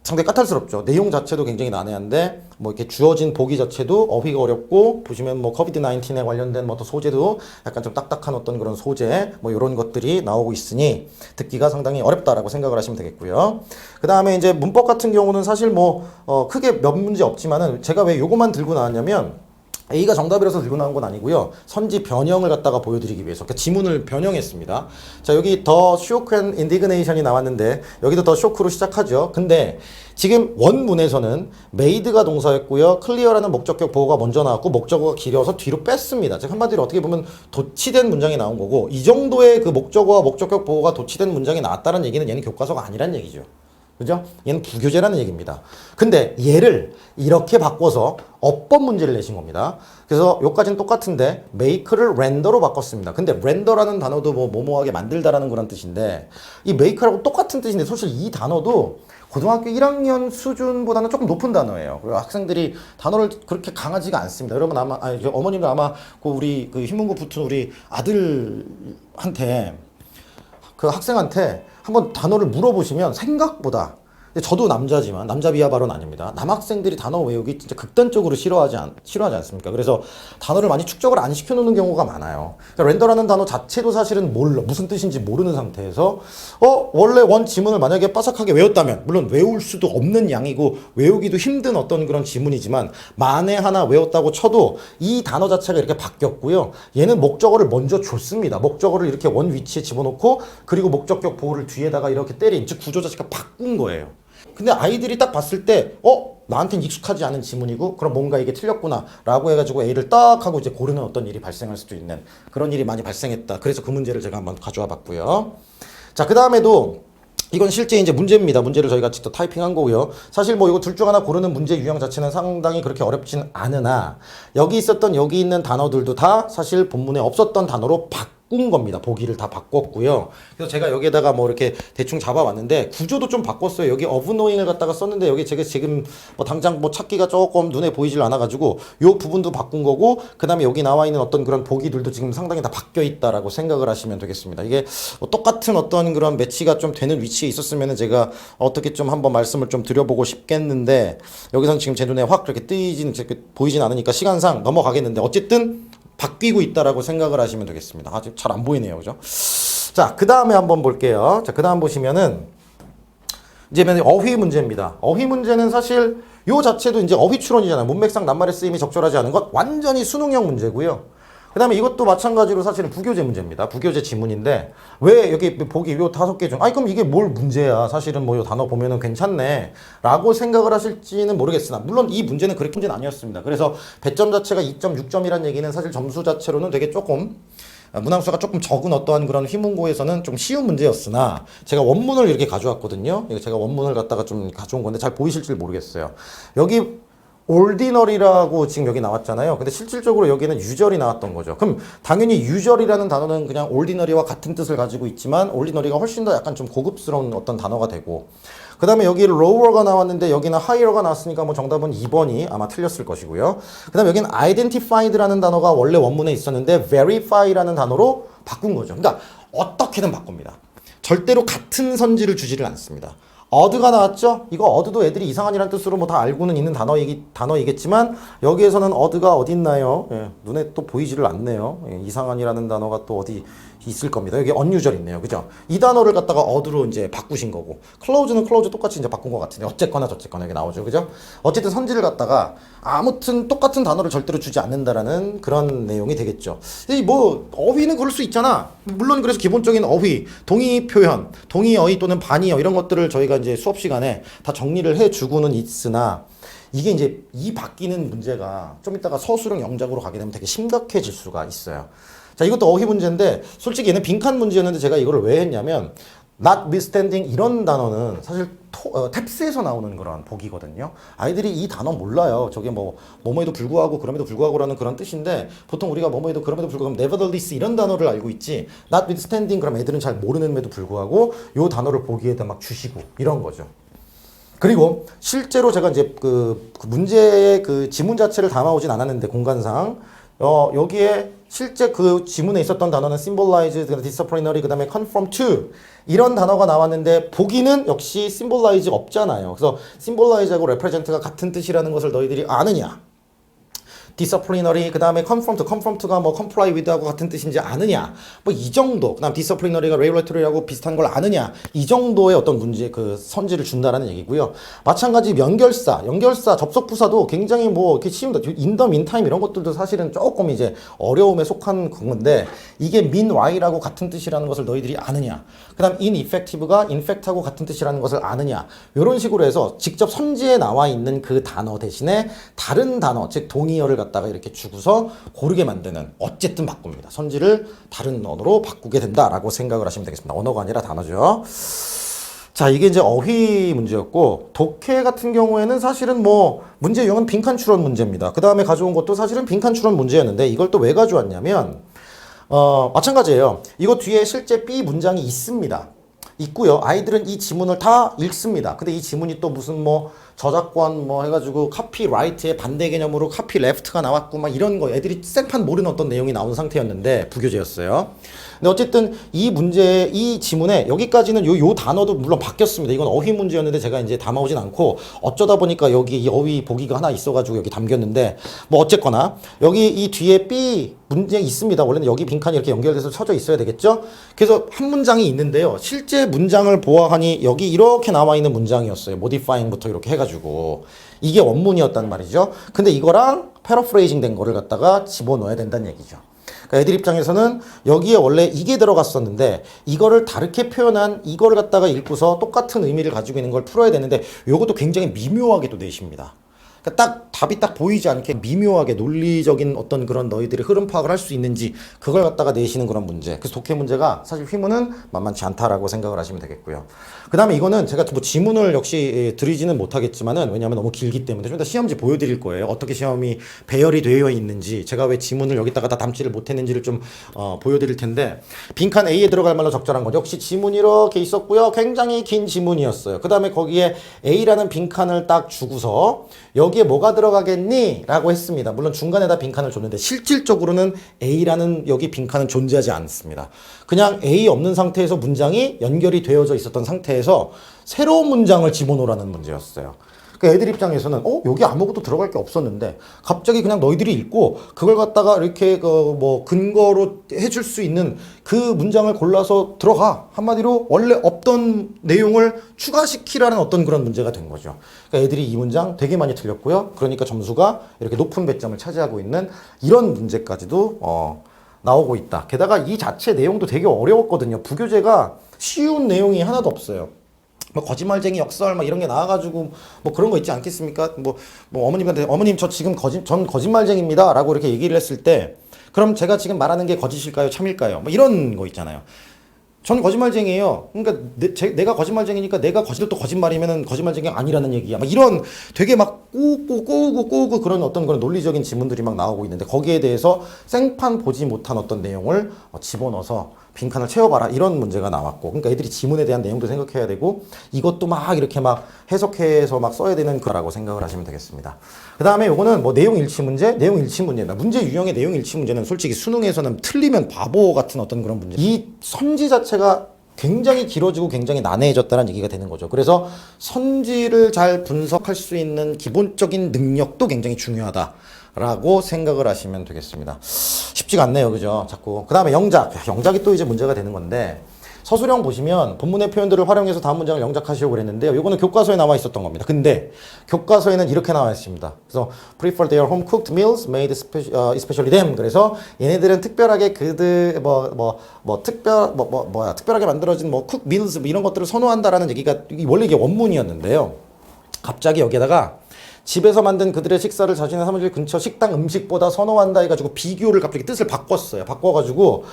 상당히 까탈스럽죠. 내용 자체도 굉장히 난해한데 뭐 이렇게 주어진 보기 자체도 어휘가 어렵고, 보시면 뭐 코비드 19에 관련된 뭐 또 소재도 약간 좀 딱딱한 어떤 그런 소재 뭐 이런 것들이 나오고 있으니 듣기가 상당히 어렵다라고 생각을 하시면 되겠고요. 그 다음에 이제 문법 같은 경우는 사실 뭐 크게 몇 문제 없지만은 제가 왜 요거만 들고 나왔냐면 A가 정답이라서 들고 나온 건 아니고요. 선지 변형을 갖다가 보여드리기 위해서 그러니까 지문을 변형했습니다. 자, 여기 더 쇼크 앤 인디그네이션이 나왔는데 여기도 더 쇼크로 시작하죠. 근데 지금 원문에서는 made가 동사였고요. clear라는 목적격 보호가 먼저 나왔고 목적어가 길어서 뒤로 뺐습니다. 즉 한마디로 어떻게 보면 도치된 문장이 나온 거고, 이 정도의 그 목적어와 목적격 보호가 도치된 문장이 나왔다는 얘기는 얘는 교과서가 아니란 얘기죠. 그죠? 얘는 부교재라는 얘기입니다. 근데 얘를 이렇게 바꿔서 어법 문제를 내신 겁니다. 그래서 요까지는 똑같은데 make를 render로 바꿨습니다. 근데 render라는 단어도 뭐 뭐뭐하게 만들다라는 그런 뜻인데 이 make라고 똑같은 뜻인데 사실 이 단어도 고등학교 1학년 수준보다는 조금 높은 단어예요. 그리고 학생들이 단어를 그렇게 강하지가 않습니다. 여러분 아마 어머님도 아마 그 우리 그 휘문고 붙은 우리 아들한테 그 학생한테 한번 단어를 물어보시면 생각보다, 근데 저도 남자지만 남자 비하 발언 아닙니다. 남학생들이 단어 외우기 진짜 극단적으로 싫어하지 않습니까? 그래서 단어를 많이 축적을 안 시켜놓는 경우가 많아요. 그러니까 렌더라는 단어 자체도 사실은 몰라, 무슨 뜻인지 모르는 상태에서 원래 원 지문을 만약에 빠삭하게 외웠다면, 물론 외울 수도 없는 양이고 외우기도 힘든 어떤 그런 지문이지만 만에 하나 외웠다고 쳐도 이 단어 자체가 이렇게 바뀌었고요. 얘는 목적어를 먼저 줬습니다. 목적어를 이렇게 원 위치에 집어넣고 그리고 목적격 보호를 뒤에다가 이렇게 때린, 즉 구조 자체가 바꾼 거예요. 근데 아이들이 딱 봤을 때 나한테는 익숙하지 않은 지문이고 그럼 뭔가 이게 틀렸구나 라고 해가지고 A를 딱 하고 이제 고르는 어떤 일이 발생할 수도 있는 그런 일이 많이 발생했다. 그래서 그 문제를 제가 한번 가져와 봤고요. 자, 그 다음에도 이건 실제 이제 문제입니다. 문제를 저희가 직접 타이핑한 거고요. 사실 뭐 이거 둘 중 하나 고르는 문제 유형 자체는 상당히 그렇게 어렵진 않으나 여기 있는 단어들도 다 사실 본문에 없었던 단어로 바꾼 겁니다. 보기를 다 바꿨고요. 그래서 제가 여기에다가 뭐 이렇게 대충 잡아왔는데 구조도 좀 바꿨어요. 여기 of knowing을 갖다가 썼는데 여기 제가 지금 뭐 당장 뭐 찾기가 조금 눈에 보이질 않아가지고 요 부분도 바꾼 거고, 그 다음에 여기 나와 있는 어떤 그런 보기들도 지금 상당히 다 바뀌어 있다라고 생각을 하시면 되겠습니다. 이게 뭐 똑같은 어떤 그런 매치가 좀 되는 위치에 있었으면은 제가 어떻게 좀 한번 말씀을 좀 드려보고 싶겠는데 여기서는 지금 제 눈에 확 그렇게 보이진 않으니까 시간상 넘어가겠는데 어쨌든 바뀌고 있다라고 생각을 하시면 되겠습니다. 아직 잘 안 보이네요. 그죠? 자, 그 다음에 한번 볼게요. 자, 그 다음 보시면은 이제 어휘 문제입니다. 어휘 문제는 사실 요 자체도 이제 어휘 추론이잖아요. 문맥상 낱말의 쓰임이 적절하지 않은 것, 완전히 수능형 문제고요. 그 다음에 이것도 마찬가지로 사실은 부교재 문제입니다. 부교재 지문인데 왜 여기 보기 요 5개 중 그럼 이게 뭘 문제야, 사실은 뭐 요 단어 보면은 괜찮네 라고 생각을 하실지는 모르겠으나 물론 이 문제는 그렇게 문제는 아니었습니다. 그래서 배점 자체가 2.6점이라는 얘기는 사실 점수 자체로는 되게 조금 문항수가 조금 적은 어떠한 그런 휘문고에서는 좀 쉬운 문제였으나 제가 원문을 이렇게 가져왔거든요. 제가 원문을 갖다가 좀 가져온 건데 잘 보이실지 모르겠어요. 여기 ordinary라고 지금 여기 나왔잖아요. 근데 실질적으로 여기는 유절이 나왔던 거죠. 그럼 당연히 유절이라는 단어는 그냥 ordinary와 같은 뜻을 가지고 있지만 ordinary가 훨씬 더 약간 좀 고급스러운 어떤 단어가 되고, 그 다음에 여기 lower가 나왔는데 여기는 higher가 나왔으니까 뭐 정답은 2번이 아마 틀렸을 것이고요. 그 다음에 여기는 identified라는 단어가 원래 원문에 있었는데 verify라는 단어로 바꾼 거죠. 그러니까 어떻게든 바꿉니다. 절대로 같은 선지를 주지를 않습니다. 어드가 나왔죠? 이거 어드도 애들이 이상한이라는 뜻으로 뭐 다 알고는 있는 단어이겠지만 여기에서는 어드가 어디 있나요? 예, 눈에 또 보이지를 않네요. 예, 이상한이라는 단어가 또 어디 있을 겁니다. 여기 unusual 있네요. 그죠? 이 단어를 갖다가 어드로 이제 바꾸신 거고 close는 close 똑같이 이제 바꾼 것 같은데 어쨌거나 저쨌거나 여기 나오죠. 그죠? 어쨌든 선지를 갖다가 아무튼 똑같은 단어를 절대로 주지 않는다라는 그런 내용이 되겠죠. 뭐 어휘는 그럴 수 있잖아. 물론 그래서 기본적인 어휘, 동의 표현, 동의어휘 또는 반의어 이런 것들을 저희가 이제 수업 시간에 다 정리를 해주고는 있으나 이게 이제 이 바뀌는 문제가 좀 이따가 서술형 영작으로 가게 되면 되게 심각해질 수가 있어요. 자, 이것도 어휘 문제인데 솔직히 얘는 빈칸 문제였는데 제가 이거를 왜 했냐면 notwithstanding 이런 단어는 사실 탭스에서 나오는 그런 복이거든요. 아이들이 이 단어 몰라요. 저게 뭐뭐에도 불구하고 그럼에도 불구하고라는 그런 뜻인데 보통 우리가 뭐뭐에도 그럼에도 불구하고 nevertheless 이런 단어를 알고 있지 notwithstanding 그럼 애들은 잘 모르는데도 불구하고 요 단어를 보기에다 막 주시고 이런 거죠. 그리고 실제로 제가 이제 그 문제의 그 지문 자체를 담아오진 않았는데 공간상 여기에 실제 그 지문에 있었던 단어는 symbolize, disciplinary, 그 다음에 conform to 이런 단어가 나왔는데 보기는 역시 symbolize 없잖아요. 그래서 symbolize하고 represent가 같은 뜻이라는 것을 너희들이 아느냐? disciplinary 그 다음에 conform to가 뭐 comply with하고 같은 뜻인지 아느냐 뭐 이 정도 그 다음 disciplinary가 regulatory하고 비슷한 걸 아느냐 이 정도의 어떤 문제 그 선지를 준다라는 얘기고요. 마찬가지 연결사 접속부사도 굉장히 뭐 이렇게 쉬운 in the meantime 이런 것들도 사실은 조금 이제 어려움에 속한 건데 이게 meanwhile하고 같은 뜻이라는 것을 너희들이 아느냐 그 다음 ineffective가 infect하고 같은 뜻이라는 것을 아느냐 이런 식으로 해서 직접 선지에 나와 있는 그 단어 대신에 다른 단어 즉 동의어를 갖다가 이렇게 주고서 고르게 만드는 어쨌든 바꿉니다. 선지를 다른 언어로 바꾸게 된다라고 생각을 하시면 되겠습니다. 언어가 아니라 단어죠. 자, 이게 이제 어휘 문제였고 독해 같은 경우에는 사실은 뭐 문제 유형은 빈칸 추론 문제입니다. 그 다음에 가져온 것도 사실은 빈칸 추론 문제였는데 이걸 또 왜 가져왔냐면 마찬가지예요. 이거 뒤에 실제 B 문장이 있습니다. 있고요. 아이들은 이 지문을 다 읽습니다. 근데 이 지문이 또 무슨 뭐 저작권 뭐 해가지고 카피라이트의 반대 개념으로 카피레프트가 나왔고 막 이런 거 애들이 생판 모르는 어떤 내용이 나온 상태였는데 부교재였어요. 근데 어쨌든 이 문제 이 지문에 여기까지는 요 단어도 물론 바뀌었습니다. 이건 어휘 문제였는데 제가 이제 담아오진 않고 어쩌다 보니까 여기 이 어휘 보기가 하나 있어가지고 여기 담겼는데 뭐 어쨌거나 여기 이 뒤에 B 문제 있습니다. 원래는 여기 빈칸이 이렇게 연결돼서 쳐져 있어야 되겠죠? 그래서 한 문장이 있는데요. 실제 문장을 보아하니 여기 이렇게 나와 있는 문장이었어요. modifying부터 이렇게 해가지고 이게 원문이었단 말이죠. 근데 이거랑 패러프레이징 된 거를 갖다가 집어넣어야 된다는 얘기죠. 그러니까 애들 입장에서는 여기에 원래 이게 들어갔었는데 이거를 다르게 표현한 이거를 갖다가 읽고서 똑같은 의미를 가지고 있는 걸 풀어야 되는데 이것도 굉장히 미묘하게 또 내십니다. 그러니까 딱 답이 딱 보이지 않게 미묘하게 논리적인 어떤 그런 너희들의 흐름 파악을 할 수 있는지 그걸 갖다가 내시는 그런 문제. 그래서 독해 문제가 사실 휘문은 만만치 않다라고 생각을 하시면 되겠고요. 그 다음에 이거는 제가 뭐 지문을 역시 드리지는 못하겠지만은 왜냐하면 너무 길기 때문에 좀 이따 시험지 보여드릴 거예요. 어떻게 시험이 배열이 되어 있는지 제가 왜 지문을 여기다가 다 담지를 못했는지를 좀 보여드릴 텐데 빈칸 A에 들어갈 말로 적절한 건 역시 지문이 이렇게 있었고요. 굉장히 긴 지문이었어요. 그 다음에 거기에 A라는 빈칸을 딱 주고서 여기에 뭐가 들어가겠니? 라고 했습니다. 물론 중간에다 빈칸을 줬는데 실질적으로는 A라는 여기 빈칸은 존재하지 않습니다. 그냥 A 없는 상태에서 문장이 연결이 되어져 있었던 상태에서 새로운 문장을 집어넣으라는 문제였어요. 그러니까 애들 입장에서는 여기 아무것도 들어갈 게 없었는데 갑자기 그냥 너희들이 읽고 그걸 갖다가 이렇게 뭐 근거로 해줄 수 있는 그 문장을 골라서 들어가. 한마디로 원래 없던 내용을 추가시키라는 어떤 그런 문제가 된 거죠. 그러니까 애들이 이 문장 되게 많이 틀렸고요. 그러니까 점수가 이렇게 높은 배점을 차지하고 있는 이런 문제까지도 나오고 있다. 게다가 이 자체 내용도 되게 어려웠거든요. 부교재가 쉬운 내용이 하나도 없어요. 뭐 거짓말쟁이 역설 막 이런 게 나와가지고 뭐 그런 거 있지 않겠습니까? 뭐 어머님한테 어머님 저 지금 전 거짓말쟁이입니다라고 이렇게 얘기를 했을 때 그럼 제가 지금 말하는 게 거짓일까요? 참일까요? 뭐 이런 거 있잖아요. 전 거짓말쟁이에요. 그러니까 내가 거짓말쟁이니까 내가 또 거짓말이면은 거짓말쟁이가 아니라는 얘기야. 막 이런 되게 막 꼬우고 그런 어떤 그런 논리적인 지문들이 막 나오고 있는데 거기에 대해서 생판 보지 못한 어떤 내용을 집어넣어서 빈칸을 채워봐라 이런 문제가 나왔고 그러니까 애들이 지문에 대한 내용도 생각해야 되고 이것도 막 이렇게 막 해석해서 막 써야 되는 거라고 생각을 하시면 되겠습니다. 그 다음에 요거는 뭐 내용 일치 문제입니다. 문제 유형의 내용 일치 문제는 솔직히 수능에서는 틀리면 바보 같은 어떤 그런 문제. 이 선지 자체가 굉장히 길어지고 굉장히 난해해졌다는 얘기가 되는 거죠. 그래서 선지를 잘 분석할 수 있는 기본적인 능력도 굉장히 중요하다라고 생각을 하시면 되겠습니다. 쉽지가 않네요. 그죠? 자꾸. 그 다음에 영작. 영작이 또 이제 문제가 되는 건데, 서술형 보시면 본문의 표현들을 활용해서 다음 문장을 영작하시려고 그랬는데요. 이거는 교과서에 나와 있었던 겁니다. 근데 교과서에는 이렇게 나와 있습니다. 그래서 prefer their home cooked meals made especially them. 그래서 얘네들은 특별하게 특별하게 만들어진 cook meals 이런 것들을 선호한다라는 얘기가 원래 이게 원문이었는데요. 갑자기 여기에다가 집에서 만든 그들의 식사를 자신의 사무실 근처 식당 음식보다 선호한다 해가지고 비교를 갑자기 뜻을 바꿨어요. 바꿔가지고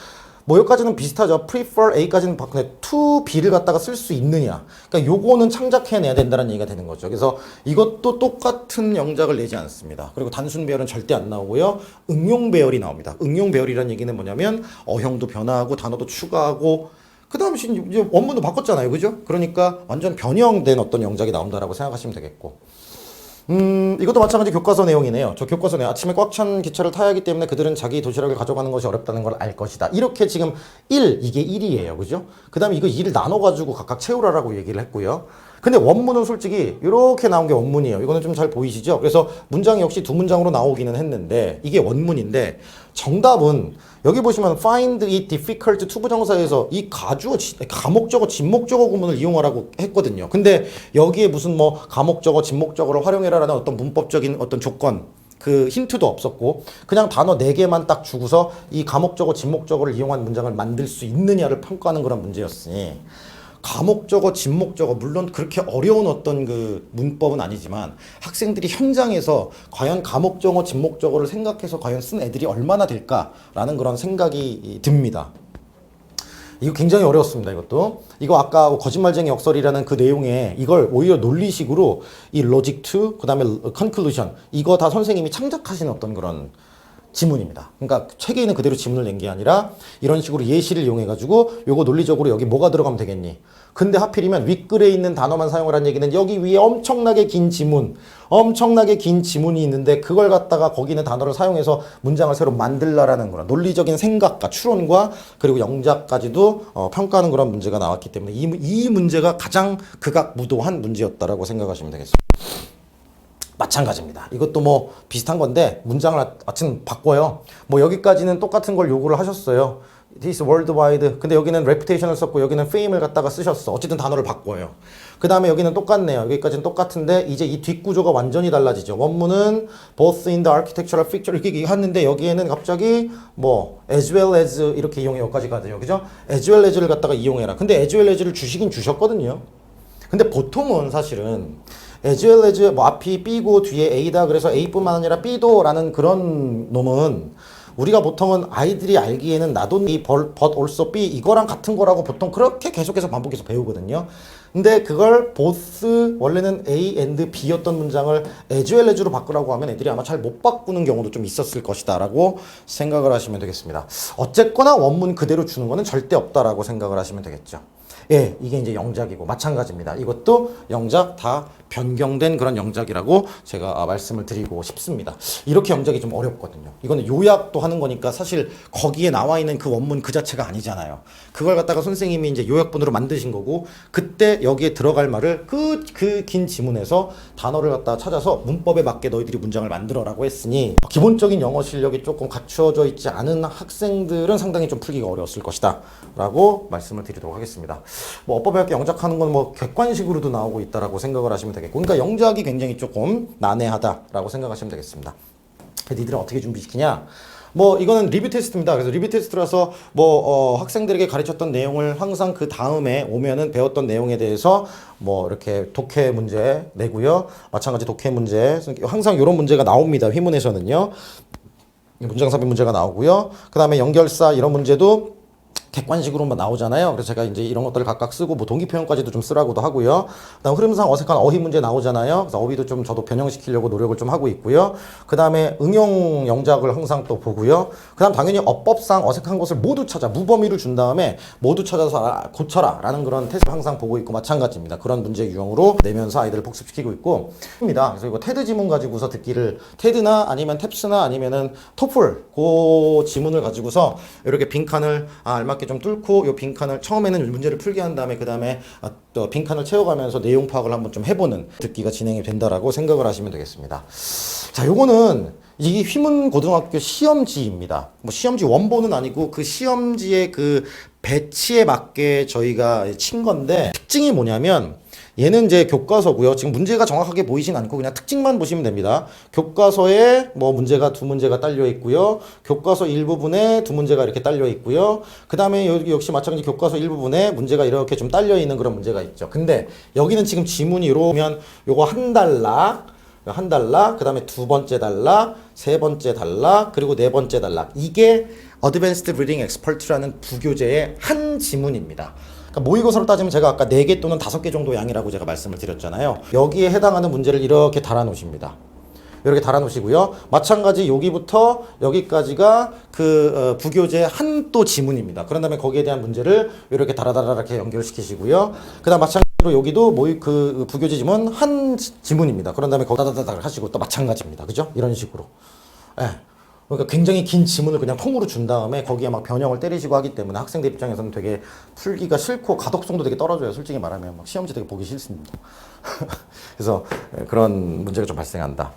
여기까지는 비슷하죠. prefer A까지는 바꾸네. to B를 갖다가 쓸 수 있느냐. 그러니까 요거는 창작해내야 된다는 얘기가 되는 거죠. 그래서 이것도 똑같은 영작을 내지 않습니다. 그리고 단순 배열은 절대 안 나오고요. 응용 배열이 나옵니다. 응용 배열이라는 얘기는 뭐냐면 어형도 변화하고 단어도 추가하고 그 다음에 이제 원문도 바꿨잖아요. 그죠? 그러니까 완전 변형된 어떤 영작이 나온다라고 생각하시면 되겠고. 이것도 마찬가지 교과서 내용이네요. 저 교과서 내용. 아침에 꽉 찬 기차를 타야 하기 때문에 그들은 자기 도시락을 가져가는 것이 어렵다는 걸 알 것이다. 이렇게 지금 이게 1이에요. 그죠? 그 다음에 이거 2를 나눠가지고 각각 채우라라고 얘기를 했고요. 근데 원문은 솔직히 이렇게 나온 게 원문이에요. 이거는 좀 잘 보이시죠? 그래서 문장이 역시 두 문장으로 나오기는 했는데 이게 원문인데 정답은 여기 보시면 find it difficult to 부정사에서 이 가목적어, 진목적어 구문을 이용하라고 했거든요. 근데 여기에 무슨 가목적어, 진목적어를 활용해라라는 어떤 문법적인 어떤 조건 그 힌트도 없었고 그냥 단어 4개만 딱 주고서 이 가목적어, 진목적어를 이용한 문장을 만들 수 있느냐를 평가하는 그런 문제였으니 가목적어, 진목적어 물론 그렇게 어려운 어떤 그 문법은 아니지만 학생들이 현장에서 과연 가목적어, 진목적어를 생각해서 과연 쓴 애들이 얼마나 될까라는 그런 생각이 듭니다. 이거 굉장히 어려웠습니다. 이것도. 이거 아까 거짓말쟁이 역설이라는 그 내용에 이걸 오히려 논리식으로 이 logic to 그 다음에 conclusion 이거 다 선생님이 창작하신 어떤 그런 지문입니다. 그러니까 책에 있는 그대로 지문을 낸 게 아니라 이런 식으로 예시를 이용해가지고 요거 논리적으로 여기 뭐가 들어가면 되겠니? 근데 하필이면 윗글에 있는 단어만 사용을 한 얘기는 여기 위에 엄청나게 긴 지문이 있는데 그걸 갖다가 거기 있는 단어를 사용해서 문장을 새로 만들라라는 그런 논리적인 생각과 추론과 그리고 영작까지도 평가하는 그런 문제가 나왔기 때문에 이 문제가 가장 극악무도한 문제였다라고 생각하시면 되겠습니다. 마찬가지입니다. 이것도 비슷한 건데 문장을 아침 바꿔요. 여기까지는 똑같은 걸 요구를 하셨어요. This worldwide. 근데 여기는 reputation을 썼고 여기는 fame을 갖다가 쓰셨어. 어쨌든 단어를 바꿔요. 그 다음에 여기는 똑같네요. 여기까지는 똑같은데 이제 이 뒷구조가 완전히 달라지죠. 원문은 both in the architectural feature 이렇게 했는데 여기에는 갑자기 as well as 이렇게 이용해 여기까지 가죠. 그죠? as well as를 갖다가 이용해라. 근데 as well as를 주시긴 주셨거든요. 근데 보통은 사실은 as well as 앞이 B고 뒤에 A다. 그래서 A뿐만 아니라 B도 라는 그런 놈은 우리가 보통은 아이들이 알기에는 나도 A but also B 이거랑 같은 거라고 보통 그렇게 계속해서 반복해서 배우거든요. 근데 그걸 both 원래는 A and B였던 문장을 as well as로 바꾸라고 하면 애들이 아마 잘 못 바꾸는 경우도 좀 있었을 것이다 라고 생각을 하시면 되겠습니다. 어쨌거나 원문 그대로 주는 거는 절대 없다라고 생각을 하시면 되겠죠. 예, 이게 이제 영작이고 마찬가지입니다. 이것도 영작 다 변경된 그런 영작이라고 제가 말씀을 드리고 싶습니다. 이렇게 영작이 좀 어렵거든요. 이거는 요약도 하는 거니까 사실 거기에 나와 있는 그 원문 그 자체가 아니잖아요. 그걸 갖다가 선생님이 이제 요약본으로 만드신 거고 그때 여기에 들어갈 말을 그 긴 지문에서 단어를 갖다가 찾아서 문법에 맞게 너희들이 문장을 만들어라고 했으니 기본적인 영어 실력이 조금 갖추어져 있지 않은 학생들은 상당히 좀 풀기가 어려웠을 것이다 라고 말씀을 드리도록 하겠습니다. 어법학교 영작하는 건 객관식으로도 나오고 있다라고 생각을 하시면 되겠고 그러니까 영작이 굉장히 조금 난해하다라고 생각하시면 되겠습니다. 니들은 어떻게 준비시키냐? 이거는 리뷰 테스트입니다. 그래서 리뷰 테스트라서 학생들에게 가르쳤던 내용을 항상 그 다음에 오면은 배웠던 내용에 대해서 이렇게 독해 문제 내고요. 마찬가지 독해 문제 항상 이런 문제가 나옵니다. 휘문에서는요. 문장삽입 문제가 나오고요. 그 다음에 연결사 이런 문제도 객관식으로만 나오잖아요. 그래서 제가 이제 이런 것들을 각각 쓰고 동기 표현까지도 좀 쓰라고도 하고요. 그다음 흐름상 어색한 어휘 문제 나오잖아요. 그래서 어휘도 좀 저도 변형시키려고 노력을 좀 하고 있고요. 그다음에 응용 영작을 항상 또 보고요. 그다음 당연히 어법상 어색한 것을 모두 찾아 무범위를 준 다음에 모두 찾아서 고쳐라라는 그런 테스트를 항상 보고 있고 마찬가지입니다. 그런 문제 유형으로 내면서 아이들을 복습시키고 있고 입니다. 그래서 이거 테드 지문 가지고서 듣기를 테드나 아니면 탭스나 아니면은 토플 그 지문을 가지고서 이렇게 빈칸을 알맞게 알맞게 좀 뚫고 요 빈칸을 처음에는 문제를 풀게 한 다음에 그 다음에 또 빈칸을 채워가면서 내용 파악을 한번 좀 해보는 듣기가 진행이 된다라고 생각을 하시면 되겠습니다. 자, 요거는 이게 휘문고등학교 시험지입니다. 뭐 시험지 원본은 아니고 그 시험지의 그 배치에 맞게 저희가 친 건데, 특징이 뭐냐면 얘는 이제 교과서고요. 지금 문제가 정확하게 보이진 않고 그냥 특징만 보시면 됩니다. 교과서에 뭐 문제가 두 문제가 딸려 있고요. 교과서 일부분에 두 문제가 이렇게 딸려 있고요. 그 다음에 여기 역시 마찬가지 교과서 일부분에 문제가 이렇게 좀 딸려 있는 그런 문제가 있죠. 근데 여기는 지금 지문이 이러면 요거 한 달락, 그 다음에 두 번째 단락, 세 번째 단락, 그리고 네 번째 단락. 이게 Advanced Reading Expert라는 부교재의 한 지문입니다. 그러니까 모의고사로 따지면 제가 아까 4개 또는 5개 정도 양이라고 제가 말씀을 드렸잖아요. 여기에 해당하는 문제를 이렇게 달아 놓으십니다. 이렇게 달아 놓으시고요. 마찬가지 여기부터 여기까지가 그 부교재 한 또 지문입니다. 그런 다음에 거기에 대한 문제를 이렇게 다라다라 이렇게 연결시키시고요. 그 다음 마찬가지로 여기도 그 부교재 지문 한 지문입니다. 그런 다음에 거기다 다다다닥 하시고 또 마찬가지입니다. 그죠? 이런 식으로. 예. 그러니까 굉장히 긴 지문을 그냥 통으로 준 다음에 거기에 막 변형을 때리시고 하기 때문에 학생들 입장에서는 되게 풀기가 싫고 가독성도 되게 떨어져요. 솔직히 말하면 막 시험지 되게 보기 싫습니다. 그래서 그런 문제가 좀 발생한다.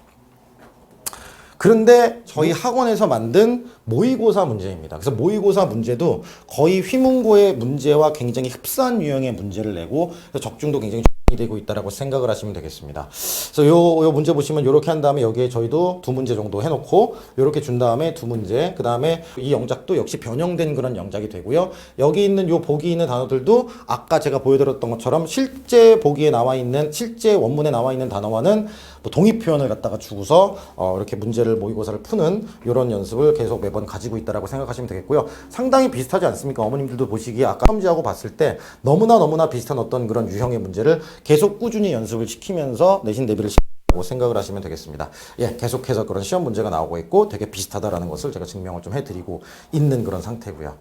그런데 저희 학원에서 만든 모의고사 문제입니다. 그래서 모의고사 문제도 거의 휘문고의 문제와 굉장히 흡사한 유형의 문제를 내고 적중도 굉장히 되고 있다라고 생각을 하시면 되겠습니다. 그래서 요 문제 보시면 요렇게 한 다음에 여기에 저희도 두 문제 정도 해놓고 요렇게 준 다음에 두 문제, 그 다음에 이 영작도 역시 변형된 그런 영작이 되고요. 여기 있는 요 보기 있는 단어들도 아까 제가 보여드렸던 것처럼 실제 보기에 나와 있는, 실제 원문에 나와 있는 단어와는 뭐 동의 표현을 갖다가 주고서 이렇게 문제를 모의고사를 푸는 이런 연습을 계속 매번 가지고 있다라고 생각하시면 되겠고요. 상당히 비슷하지 않습니까? 어머님들도 보시기에 아까 시험지하고 봤을 때 너무나 비슷한 어떤 그런 유형의 문제를 계속 꾸준히 연습을 시키면서 내신 대비를 시키라고 생각을 하시면 되겠습니다. 예, 계속해서 그런 시험 문제가 나오고 있고 되게 비슷하다라는 것을 제가 증명을 좀 해드리고 있는 그런 상태고요.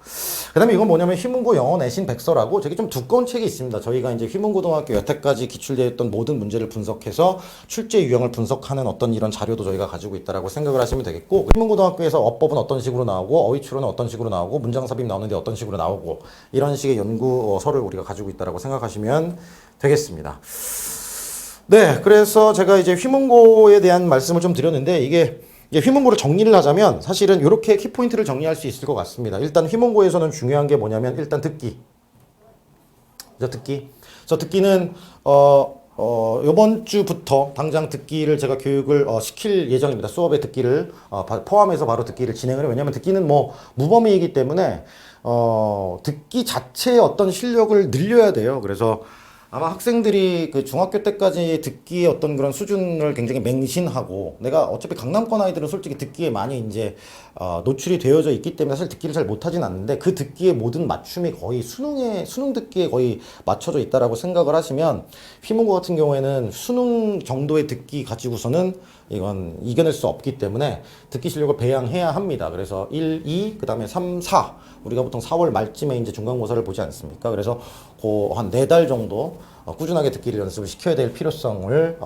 그 다음에 이건 뭐냐면 휘문고 영어 내신 백서라고 되게 좀 두꺼운 책이 있습니다. 저희가 이제 휘문고등학교 여태까지 기출되어 있던 모든 문제를 분석해서 출제 유형을 분석하는 어떤 이런 자료도 저희가 가지고 있다라고 생각을 하시면 되겠고, 휘문고등학교에서 어법은 어떤 식으로 나오고 어휘추론은 어떤 식으로 나오고 문장삽입 나오는데 어떤 식으로 나오고 이런 식의 연구서를 우리가 가지고 있다라고 생각하시면 되겠습니다. 네, 그래서 제가 이제 휘문고에 대한 말씀을 좀 드렸는데, 이게 휘문고를 정리를 하자면 사실은 이렇게 키포인트를 정리할 수 있을 것 같습니다. 일단 휘문고에서는 중요한 게 뭐냐면 일단 듣기. 그래서 듣기는 이번 주부터 당장 듣기를 제가 교육을 시킬 예정입니다. 수업에 듣기를 포함해서 바로 듣기를 진행을 해요. 왜냐하면 듣기는 뭐 무범위이기 때문에 듣기 자체의 어떤 실력을 늘려야 돼요. 그래서 아마 학생들이 그 중학교 때까지 듣기의 어떤 그런 수준을 굉장히 맹신하고, 내가 어차피 강남권 아이들은 솔직히 듣기에 많이 이제 노출이 되어져 있기 때문에 사실 듣기를 잘 못하진 않는데, 그 듣기의 모든 맞춤이 거의 수능 듣기에 거의 맞춰져 있다라고 생각을 하시면, 휘문고 같은 경우에는 수능 정도의 듣기 가지고서는 이건 이겨낼 수 없기 때문에 듣기 실력을 배양해야 합니다. 그래서 1, 2, 그 다음에 3, 4. 우리가 보통 4월 말쯤에 이제 중간고사를 보지 않습니까? 그래서 그 한 4달 정도 꾸준하게 듣기를 연습을 시켜야 될 필요성을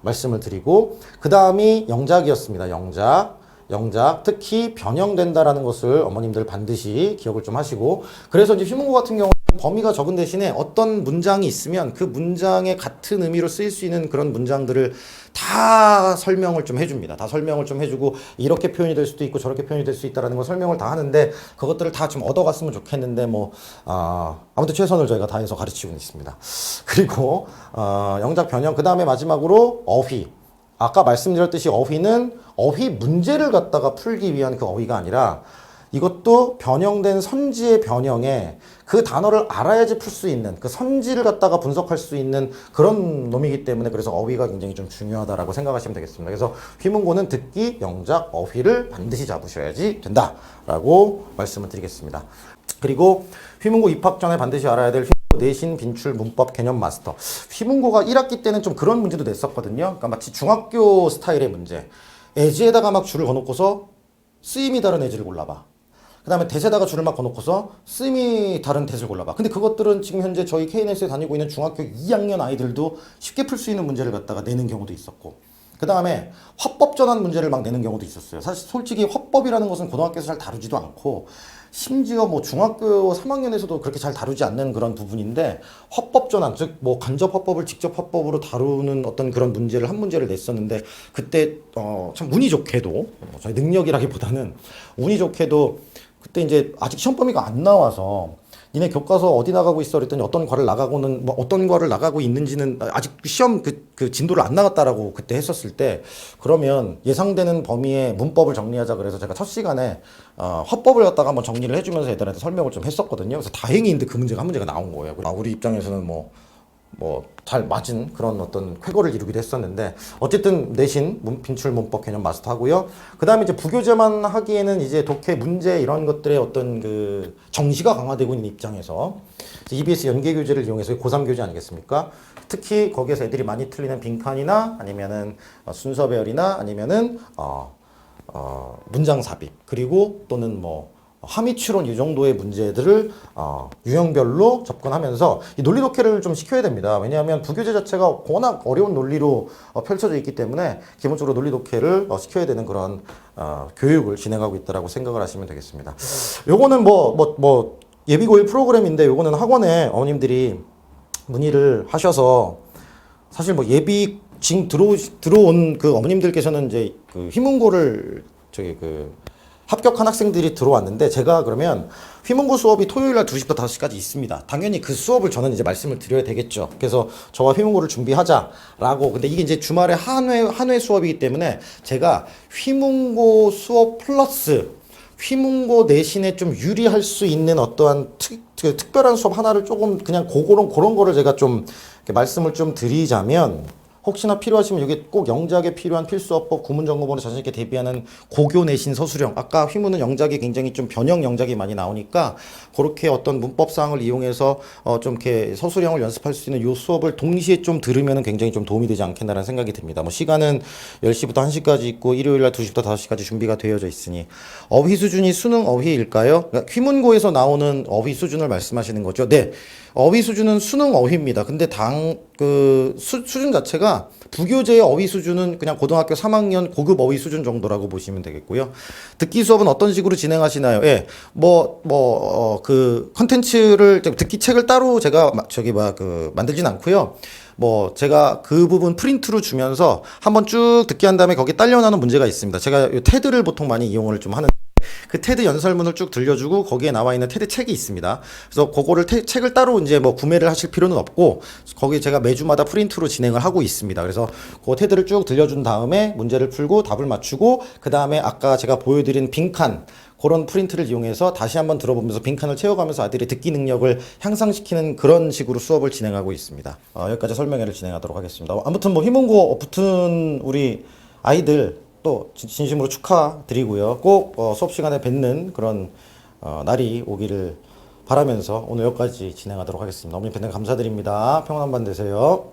말씀을 드리고, 그 다음이 영작이었습니다. 영작, 특히 변형된다라는 것을 어머님들 반드시 기억을 좀 하시고, 그래서 이제 휘문고 같은 경우는 범위가 적은 대신에 어떤 문장이 있으면 그 문장에 같은 의미로 쓰일 수 있는 그런 문장들을 다 설명을 좀 해줍니다. 다 설명을 좀 해주고, 이렇게 표현이 될 수도 있고 저렇게 표현이 될 수 있다라는 걸 설명을 다 하는데, 그것들을 다 좀 얻어갔으면 좋겠는데 아무튼 최선을 저희가 다해서 가르치고 있습니다. 그리고 영작 변형, 그 다음에 마지막으로 어휘. 아까 말씀드렸듯이 어휘는 어휘 문제를 갖다가 풀기 위한 그 어휘가 아니라, 이것도 변형된 선지의 변형에 그 단어를 알아야지 풀 수 있는, 그 선지를 갖다가 분석할 수 있는 그런 놈이기 때문에, 그래서 어휘가 굉장히 좀 중요하다라고 생각하시면 되겠습니다. 그래서 휘문고는 듣기, 영작, 어휘를 반드시 잡으셔야지 된다라고 말씀을 드리겠습니다. 그리고 휘문고 입학 전에 반드시 알아야 될 내신, 빈출, 문법, 개념 마스터. 휘문고가 1학기 때는 좀 그런 문제도 냈었거든요. 그러니까 마치 중학교 스타일의 문제. 애지에다가 막 줄을 거놓고서 쓰임이 다른 애지를 골라봐. 그 다음에 대세다가 줄을 막 거놓고서 쓰임이 다른 대세를 골라봐. 근데 그것들은 지금 현재 저희 KNS에 다니고 있는 중학교 2학년 아이들도 쉽게 풀 수 있는 문제를 갖다가 내는 경우도 있었고, 그 다음에 화법 전환 문제를 막 내는 경우도 있었어요. 사실 솔직히 화법이라는 것은 고등학교에서 잘 다루지도 않고, 심지어 뭐 중학교 3학년에서도 그렇게 잘 다루지 않는 그런 부분인데 화법 전환, 즉 뭐 간접 화법을 직접 화법으로 다루는 어떤 그런 문제를 한 문제를 냈었는데 그때 참 운이 좋게도 저희 능력이라기보다는 운이 좋게도 그때 이제 아직 시험 범위가 안 나와서 니네 교과서 어디 나가고 있어 그랬더니 어떤 과를 나가고는 뭐 어떤 과를 나가고 있는지는 아직 시험 그 진도를 안 나갔다라고 그때 했었을 때 그러면 예상되는 범위의 문법을 정리하자 그래서 제가 첫 시간에 화법을 갖다가 한번 정리를 해주면서 애들한테 설명을 좀 했었거든요. 그래서 다행히 근데 그 문제가 한 문제가 나온 거예요. 우리 입장에서는 뭐 잘 맞은 그런 어떤 쾌거를 이루기도 했었는데 어쨌든 내신 빈출 문법 개념 마스터하고요. 그 다음에 이제 부교재만 하기에는 이제 독해 문제 이런 것들의 어떤 그 정시가 강화되고 있는 입장에서 EBS 연계 교재를 이용해서 고3 교재 아니겠습니까? 특히 거기에서 애들이 많이 틀리는 빈칸이나 아니면은 순서 배열이나 아니면은 문장 삽입 그리고 또는 뭐 함의 추론 이 정도의 문제들을 유형별로 접근하면서 이 논리 독해를 좀 시켜야 됩니다. 왜냐하면 부교재 자체가 워낙 어려운 논리로 펼쳐져 있기 때문에 기본적으로 논리 독해를 시켜야 되는 그런 교육을 진행하고 있다라고 생각을 하시면 되겠습니다. 요거는 뭐 예비고일 프로그램인데 요거는 학원에 어머님들이 문의를 하셔서 사실 뭐 예비 지금 들어온 그 어머님들께서는 이제 그 휘문고를 합격한 학생들이 들어왔는데 제가 그러면 휘문고 수업이 토요일 날 2시부터 5시까지 있습니다. 당연히 그 수업을 저는 이제 말씀을 드려야 되겠죠. 그래서 저와 휘문고를 준비하자라고. 근데 이게 이제 주말에 한 회 수업이기 때문에 제가 휘문고 수업 플러스 휘문고 내신에 좀 유리할 수 있는 어떠한 특별한 수업 하나를 조금 그냥 그런 거를 제가 좀 말씀을 좀 드리자면 혹시나 필요하시면 여기 꼭 영작에 필요한 필수어법 구문점검원에 자신있게 대비하는 고교 내신 서술형 아까 휘문은 영작이 굉장히 좀 변형 영작이 많이 나오니까 그렇게 어떤 문법사항을 이용해서 좀 이렇게 서술형을 연습할 수 있는 요 수업을 동시에 좀 들으면 굉장히 좀 도움이 되지 않겠나라는 생각이 듭니다. 뭐 시간은 10시부터 1시까지 있고 일요일날 2시부터 5시까지 준비가 되어져 있으니 어휘 수준이 수능 어휘일까요? 그러니까 휘문고에서 나오는 어휘 수준을 말씀하시는 거죠. 네. 어휘 수준은 수능 어휘입니다. 근데 수준 자체가 부교재의 어휘 수준은 그냥 고등학교 3학년 고급 어휘 수준 정도라고 보시면 되겠고요. 듣기 수업은 어떤 식으로 진행하시나요? 예. 그 컨텐츠를 듣기 책을 따로 제가 만들진 않고요. 제가 그 부분 프린트로 주면서 한번 쭉 듣게 한 다음에 거기에 딸려 나오는 문제가 있습니다. 제가 테드를 보통 많이 이용을 좀 하는 그 테드 연설문을 쭉 들려주고 거기에 나와 있는 테드 책이 있습니다. 그래서 그거를 책을 따로 이제 구매를 하실 필요는 없고 거기 제가 매주마다 프린트로 진행을 하고 있습니다. 그래서 그 테드를 쭉 들려준 다음에 문제를 풀고 답을 맞추고 그 다음에 아까 제가 보여드린 빈칸 그런 프린트를 이용해서 다시 한번 들어보면서 빈칸을 채워가면서 아이들의 듣기 능력을 향상시키는 그런 식으로 수업을 진행하고 있습니다. 여기까지 설명회를 진행하도록 하겠습니다. 아무튼 휘문고 붙은 우리 아이들 또 진심으로 축하드리고요. 꼭 수업 시간에 뵙는 그런 날이 오기를 바라면서 오늘 여기까지 진행하도록 하겠습니다. 어머니 뵙는 감사드립니다. 평안한 밤 되세요.